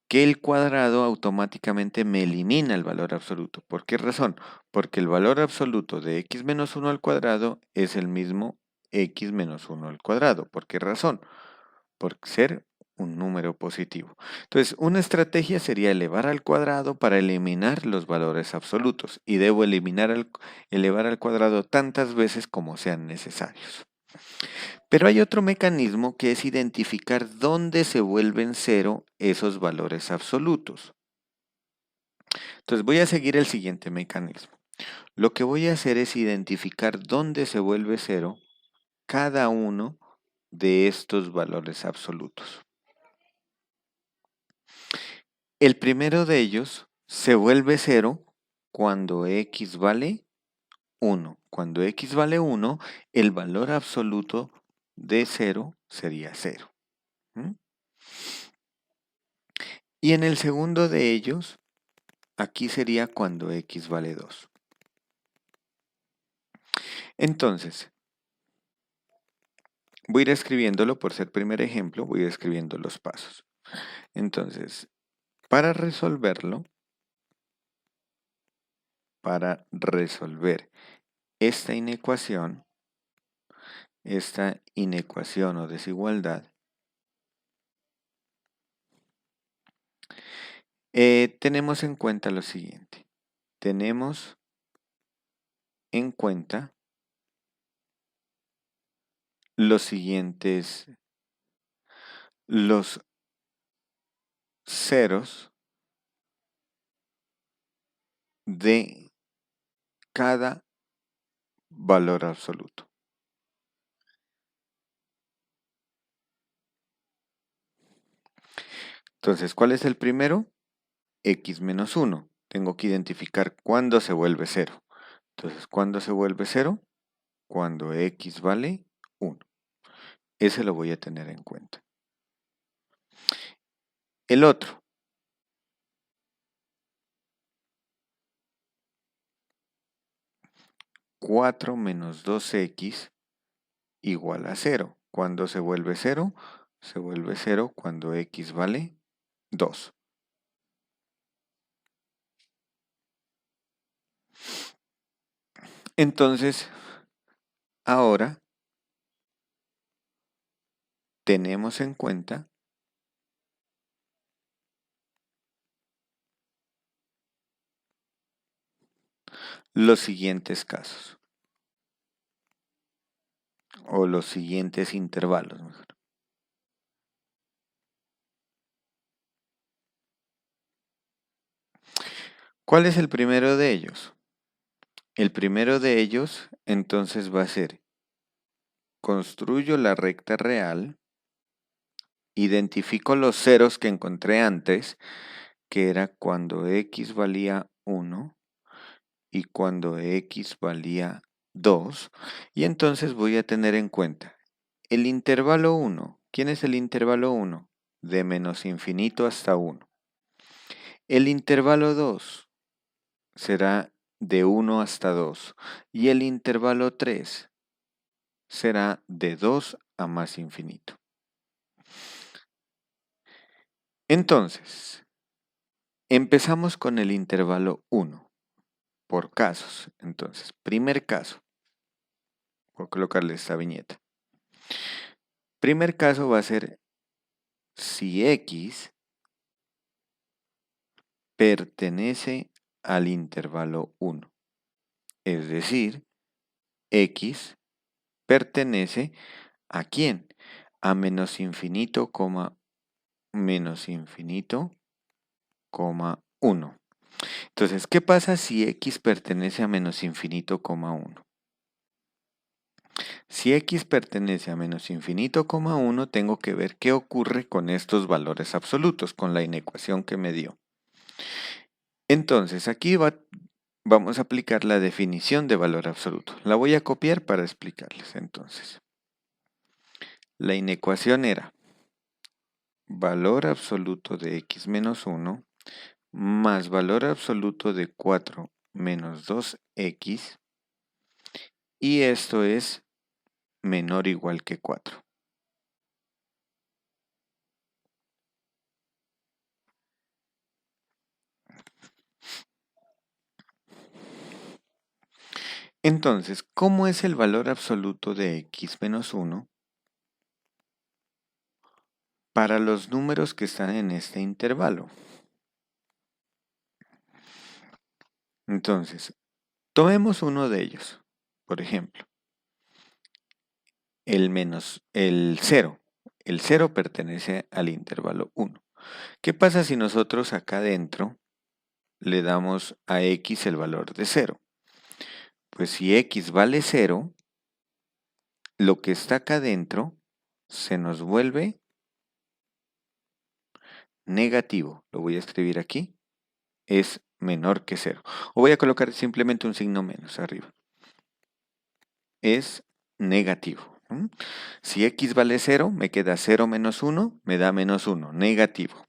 Que el cuadrado automáticamente me elimina el valor absoluto. ¿Por qué razón? Porque el valor absoluto de x menos 1 al cuadrado es el mismo x menos 1 al cuadrado. ¿Por qué razón? Por ser un número positivo. Entonces, una estrategia sería elevar al cuadrado para eliminar los valores absolutos y debo elevar al cuadrado tantas veces como sean necesarios. Pero hay otro mecanismo que es identificar dónde se vuelven cero esos valores absolutos. Entonces voy a seguir el siguiente mecanismo. Lo que voy a hacer es identificar dónde se vuelve cero cada uno de estos valores absolutos. El primero de ellos se vuelve cero cuando x vale 1. Cuando x vale 1, el valor absoluto de 0 sería 0. Y en el segundo de ellos, aquí sería cuando x vale 2. Entonces, voy a ir escribiéndolo por ser primer ejemplo, voy a ir escribiendo los pasos. Entonces, para resolverlo, para resolver esta inecuación o desigualdad, tenemos en cuenta lo siguiente. Tenemos en cuenta los siguientes, los ceros de cada valor absoluto. Entonces, ¿cuál es el primero? X menos 1. Tengo que identificar cuándo se vuelve 0. Entonces, ¿cuándo se vuelve 0? Cuando x vale 1. Ese lo voy a tener en cuenta. El otro. 4 menos 2x igual a 0. ¿Cuándo se vuelve 0? Se vuelve 0 cuando x vale 2. Entonces, ahora tenemos en cuenta los siguientes casos. O los siguientes intervalos, mejor. ¿Cuál es el primero de ellos? El primero de ellos, entonces, va a ser, construyo la recta real, identifico los ceros que encontré antes, que era cuando x valía 1 y cuando x valía 2, y entonces voy a tener en cuenta el intervalo 1. ¿Quién es el intervalo 1? De menos infinito hasta 1. El intervalo 2 será de 1 hasta 2 y el intervalo 3 será de 2 a más infinito. Entonces, empezamos con el intervalo 1 por casos. Entonces, primer caso, voy a colocarle esta viñeta. Primer caso va a ser si X pertenece al intervalo 1. Es decir, X pertenece ¿a quién? A menos infinito, menos infinito, 1. Entonces, ¿qué pasa si X pertenece a menos infinito, 1? Si X pertenece a menos infinito, 1, tengo que ver qué ocurre con estos valores absolutos, con la inecuación que me dio. Entonces, aquí vamos a aplicar la definición de valor absoluto. La voy a copiar para explicarles. Entonces, la inecuación era valor absoluto de x menos 1 más valor absoluto de 4 menos 2x, y esto es menor o igual que 4. Entonces, ¿cómo es el valor absoluto de x menos 1 para los números que están en este intervalo? Entonces, tomemos uno de ellos. Por ejemplo, el 0. El 0 pertenece al intervalo 1. ¿Qué pasa si nosotros acá adentro le damos a x el valor de 0? Pues si x vale 0, lo que está acá adentro se nos vuelve negativo. Lo voy a escribir aquí. Es menor que 0. O voy a colocar simplemente un signo menos arriba. Es negativo. Si x vale 0, me queda 0 menos 1, me da menos 1, negativo.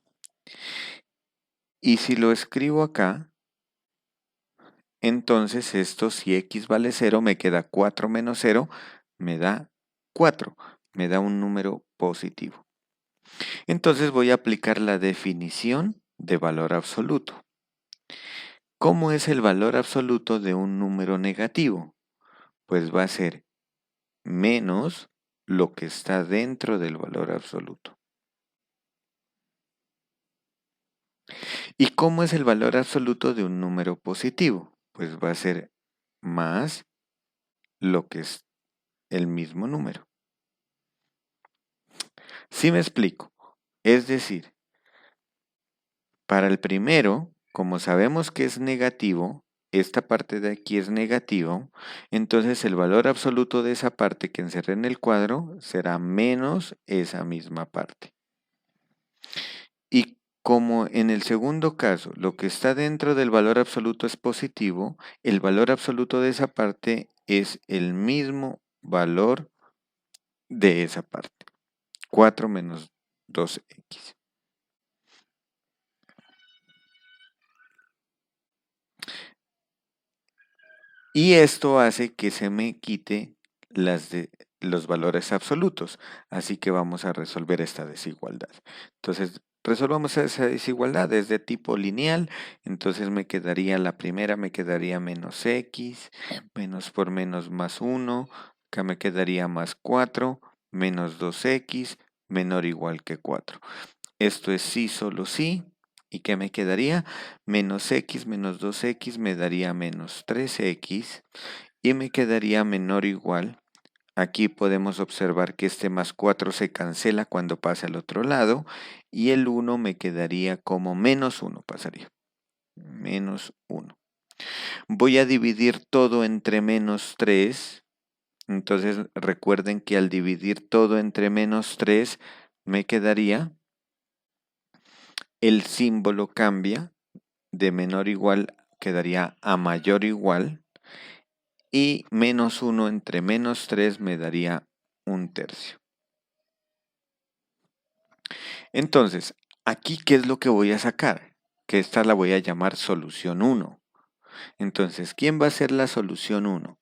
Y si lo escribo acá, entonces esto, si x vale 0, me queda 4 menos 0, me da 4, me da un número positivo. Entonces voy a aplicar la definición de valor absoluto. ¿Cómo es el valor absoluto de un número negativo? Pues va a ser menos lo que está dentro del valor absoluto. ¿Y cómo es el valor absoluto de un número positivo? Pues va a ser más lo que es el mismo número. ¿Sí me explico? Es decir, para el primero, como sabemos que es negativo, esta parte de aquí es negativo, entonces el valor absoluto de esa parte que encerré en el cuadro será menos esa misma parte. Y como en el segundo caso lo que está dentro del valor absoluto es positivo, el valor absoluto de esa parte es el mismo valor de esa parte, 4 menos 2x. Y esto hace que se me quite los valores absolutos. Así que vamos a resolver esta desigualdad. Entonces, resolvamos esa desigualdad. Es de tipo lineal. Entonces me quedaría la primera, me quedaría menos x, menos por menos más 1. Acá me quedaría más 4, menos 2x, menor o igual que 4. Esto es sí, solo sí. ¿Y qué me quedaría? Menos x menos 2x me daría menos 3x y me quedaría menor o igual. Aquí podemos observar que este más 4 se cancela cuando pasa al otro lado y el 1 me quedaría como menos 1 pasaría. Menos 1. Voy a dividir todo entre menos 3. Entonces recuerden que al dividir todo entre menos 3 me quedaría, el símbolo cambia, de menor o igual quedaría a mayor o igual, y menos 1 entre menos 3 me daría 1/3. Entonces, aquí, ¿qué es lo que voy a sacar? Que esta la voy a llamar solución 1. Entonces, ¿quién va a ser la solución 1?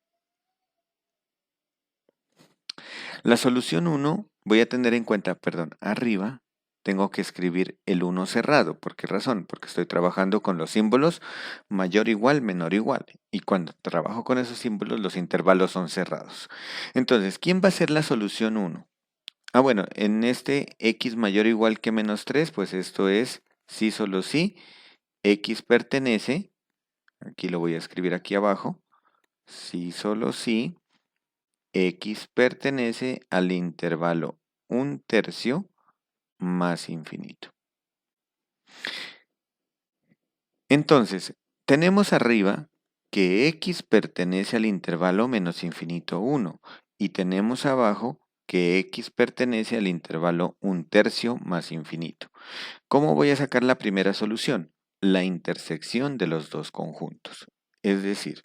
La solución 1 voy a tener en cuenta, perdón, arriba tengo que escribir el 1 cerrado. ¿Por qué razón? Porque estoy trabajando con los símbolos mayor igual, menor igual. Y cuando trabajo con esos símbolos, los intervalos son cerrados. Entonces, ¿quién va a ser la solución 1? Bueno, en este x mayor o igual que menos 3, pues esto es sí, solo sí, x pertenece, aquí lo voy a escribir aquí abajo, sí, solo sí, x pertenece al intervalo 1/3 más infinito. Entonces, tenemos arriba que x pertenece al intervalo menos infinito 1 y tenemos abajo que x pertenece al intervalo 1/3 más infinito. ¿Cómo voy a sacar la primera solución? La intersección de los dos conjuntos. Es decir,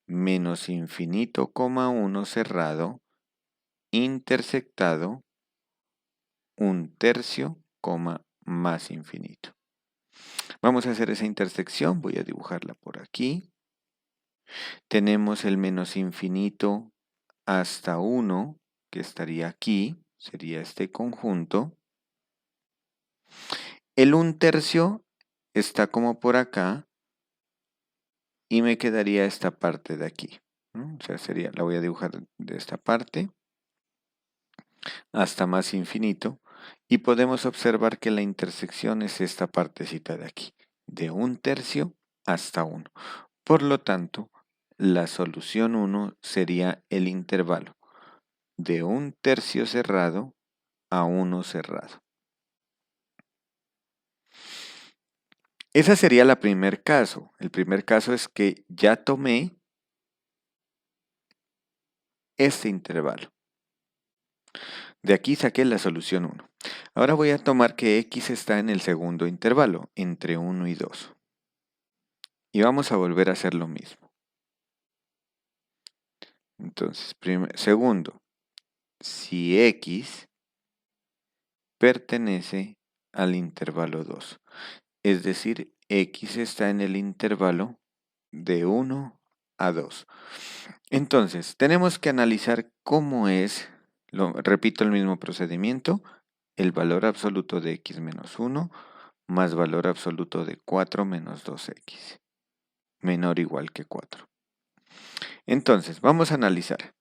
menos infinito, 1 cerrado, intersectado 1/3, más infinito. Vamos a hacer esa intersección, voy a dibujarla por aquí. Tenemos el menos infinito hasta 1, que estaría aquí, sería este conjunto. El 1/3 está como por acá y me quedaría esta parte de aquí, ¿no? O sea, la voy a dibujar de esta parte hasta más infinito y podemos observar que la intersección es esta partecita de aquí, de 1/3 hasta 1. Por lo tanto, la solución 1 sería el intervalo de 1/3 cerrado a 1 cerrado. Ese sería el primer caso. El primer caso es que ya tomé este intervalo. De aquí saqué la solución 1. Ahora voy a tomar que x está en el segundo intervalo, entre 1 y 2. Y vamos a volver a hacer lo mismo. Entonces, segundo, si x pertenece al intervalo 2, es decir, x está en el intervalo de 1 a 2. Entonces, tenemos que analizar cómo es, repito el mismo procedimiento, el valor absoluto de x menos 1 más valor absoluto de 4 menos 2x, menor o igual que 4. Entonces, vamos a analizar.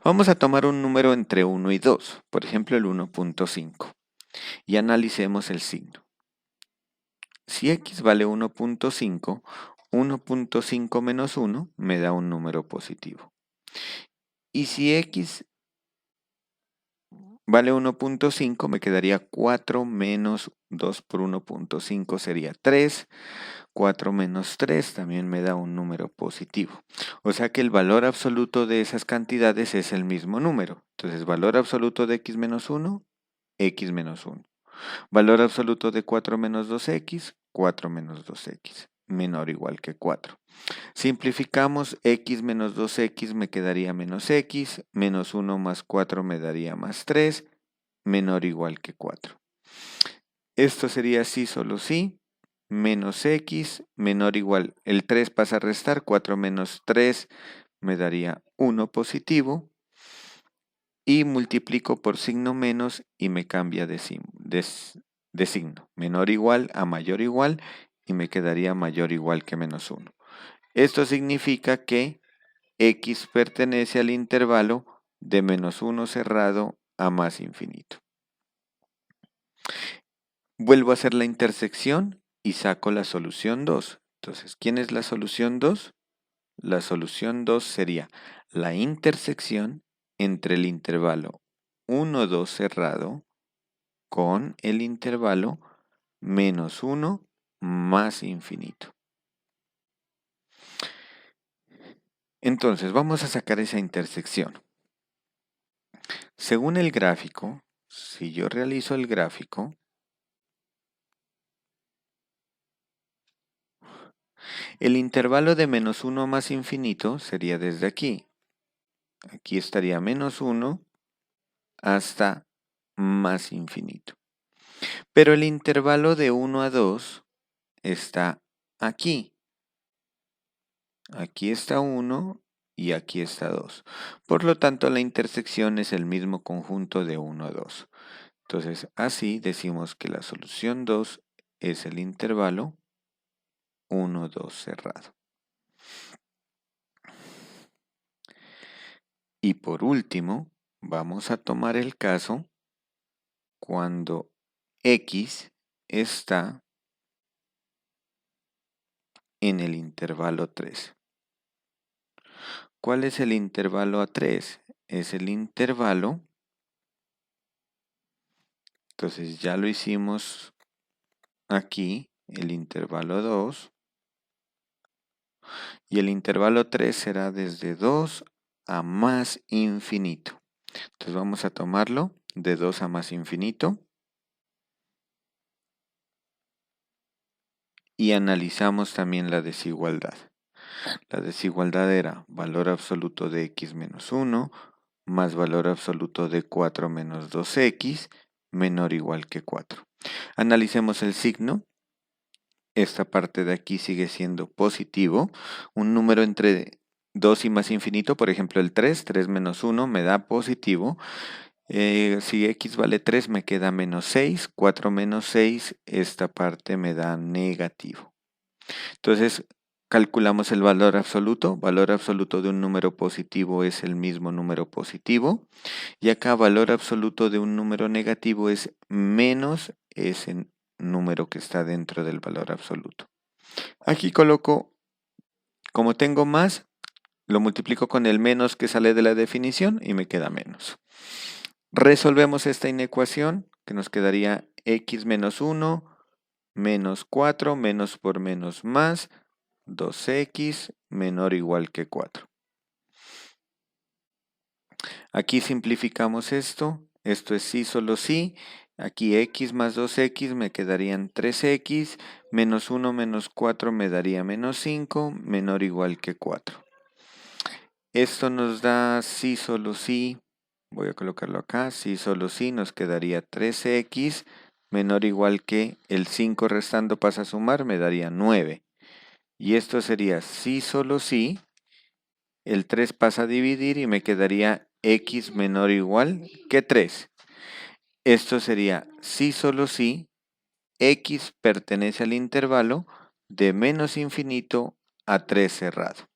Vamos a tomar un número entre 1 y 2, por ejemplo el 1.5, y analicemos el signo. Si x vale 1.5, 1.5 menos 1 me da un número positivo. Y si x vale 1.5, me quedaría 4 menos 2 por 1.5 sería 3. 4 menos 3 también me da un número positivo. O sea que el valor absoluto de esas cantidades es el mismo número. Entonces, valor absoluto de x menos 1, x menos 1. Valor absoluto de 4 menos 2x, 4 menos 2x, menor o igual que 4. Simplificamos, x menos 2x me quedaría menos x, menos 1 más 4 me daría más 3, menor o igual que 4. Esto sería sí, solo sí, menos x, menor o igual, el 3 pasa a restar, 4 menos 3 me daría 1 positivo, y multiplico por signo menos y me cambia de signo, menor o igual a mayor o igual, y me quedaría mayor o igual que menos 1. Esto significa que x pertenece al intervalo de menos 1 cerrado a más infinito. Vuelvo a hacer la intersección y saco la solución 2. Entonces, ¿quién es la solución 2? La solución 2 sería la intersección entre el intervalo 1, 2 cerrado con el intervalo menos 1 más infinito. Entonces, vamos a sacar esa intersección. Según el gráfico, si yo realizo el gráfico, el intervalo de menos 1 más infinito sería desde aquí. Aquí estaría menos 1 hasta más infinito. Pero el intervalo de 1 a 2 está aquí. Aquí está 1 y aquí está 2. Por lo tanto, la intersección es el mismo conjunto de 1 a 2. Entonces, así decimos que la solución 2 es el intervalo 1, 2 cerrado. Y por último, vamos a tomar el caso cuando x está en el intervalo 3. ¿Cuál es el intervalo a 3? Es el intervalo, entonces ya lo hicimos aquí, el intervalo 2, y el intervalo 3 será desde 2 a más infinito. Entonces vamos a tomarlo de 2 a más infinito y analizamos también la desigualdad. La desigualdad era valor absoluto de x menos 1 más valor absoluto de 4 menos 2x menor o igual que 4. Analicemos el signo. Esta parte de aquí sigue siendo positivo. Un número entre 2 y más infinito, por ejemplo el 3, 3 menos 1 me da positivo. Si x vale 3 me queda menos 6, 4 menos 6, esta parte me da negativo. Entonces, calculamos el valor absoluto. Valor absoluto de un número positivo es el mismo número positivo. Y acá valor absoluto de un número negativo es menos ese número que está dentro del valor absoluto. Aquí coloco, como tengo más, lo multiplico con el menos que sale de la definición y me queda menos. Resolvemos esta inecuación que nos quedaría x menos 1 menos 4 menos por menos más 2x menor o igual que 4. Aquí simplificamos esto. Esto es sí, solo sí. Aquí x más 2x me quedarían 3x, menos 1 menos 4 me daría menos 5, menor o igual que 4. Esto nos da sí, solo sí. Voy a colocarlo acá. Sí, solo sí nos quedaría 3x menor o igual que el 5 restando pasa a sumar, me daría 9. Y esto sería sí, solo sí. El 3 pasa a dividir y me quedaría x menor o igual que 3. Esto sería sí, solo sí, x pertenece al intervalo de menos infinito a 3 cerrado.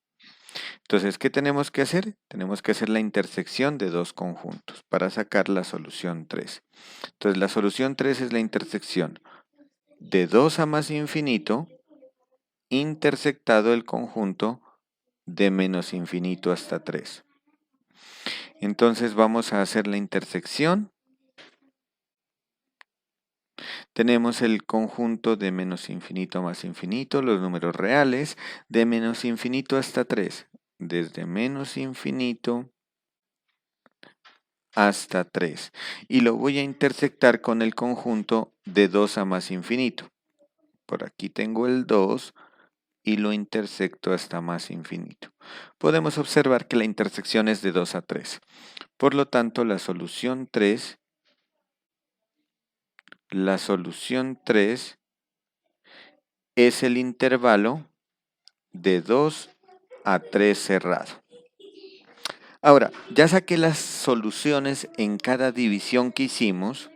Entonces, ¿qué tenemos que hacer? Tenemos que hacer la intersección de dos conjuntos para sacar la solución 3. Entonces, la solución 3 es la intersección de 2 a más infinito intersectado el conjunto de menos infinito hasta 3. Entonces vamos a hacer la intersección. Tenemos el conjunto de menos infinito a más infinito, los números reales, de menos infinito hasta 3. Desde menos infinito hasta 3. Y lo voy a intersectar con el conjunto de 2 a más infinito. Por aquí tengo el 2 y lo intersecto hasta más infinito. Podemos observar que la intersección es de 2 a 3. Por lo tanto, la solución 3 es el intervalo de 2 a 3 cerrado. Ahora, ya saqué las soluciones en cada división que hicimos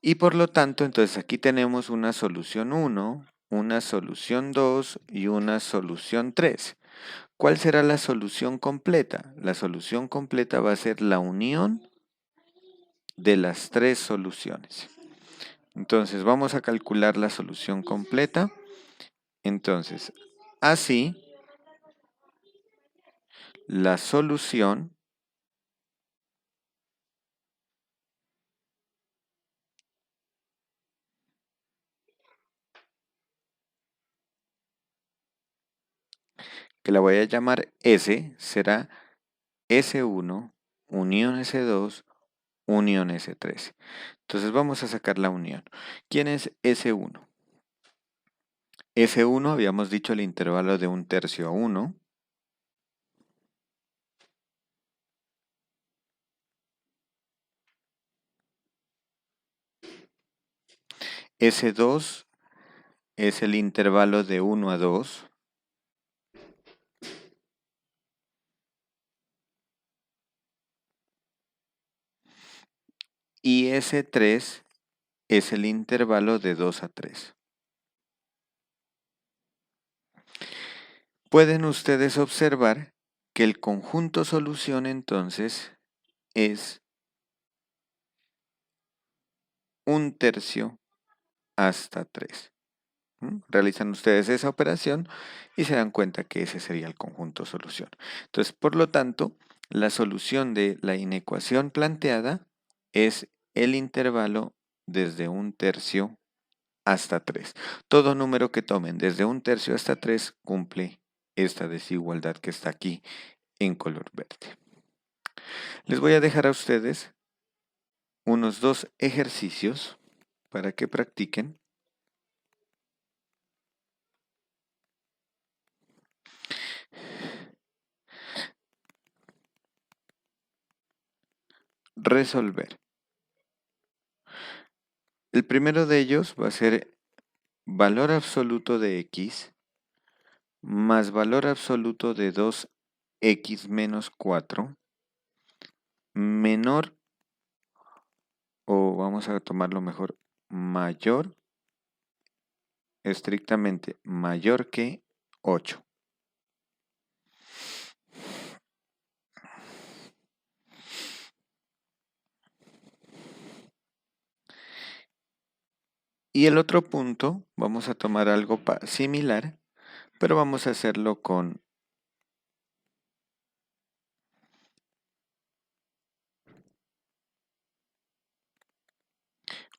y por lo tanto, entonces aquí tenemos una solución 1, una solución 2 y una solución 3. ¿Cuál será la solución completa? La solución completa va a ser la unión de las tres soluciones. Entonces, vamos a calcular la solución completa. Entonces, así, la solución que la voy a llamar S, será S1 unión S2 unión S3. Entonces vamos a sacar la unión. ¿Quién es S1? S1 habíamos dicho el intervalo de 1/3 a 1. S2 es el intervalo de 1 a 2. y ese 3 es el intervalo de 2 a 3. Pueden ustedes observar que el conjunto solución entonces es 1/3 hasta 3. Realizan ustedes esa operación y se dan cuenta que ese sería el conjunto solución. Entonces, por lo tanto, la solución de la inecuación planteada es el intervalo desde 1/3 hasta 3. Todo número que tomen desde 1/3 hasta 3 cumple esta desigualdad que está aquí en color verde. Les voy a dejar a ustedes unos 2 ejercicios para que practiquen. Resolver. El primero de ellos va a ser valor absoluto de x más valor absoluto de 2x menos 4 menor, o vamos a tomarlo mejor, mayor, estrictamente mayor que 8. Y el otro punto, vamos a tomar algo similar, pero vamos a hacerlo con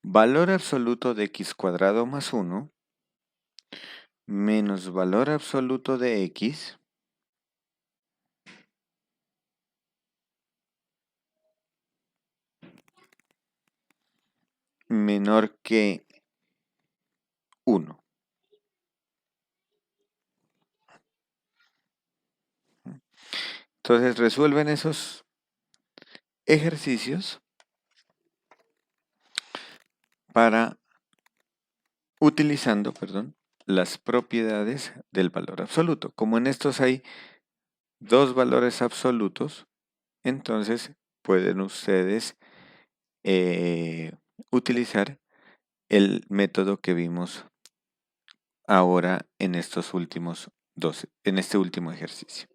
valor absoluto de x cuadrado más 1 menos valor absoluto de x menor que 1. Entonces resuelven esos ejercicios para utilizando, las propiedades del valor absoluto. Como en estos hay dos valores absolutos, entonces pueden ustedes utilizar el método que vimos ahora en estos últimos en este último ejercicio.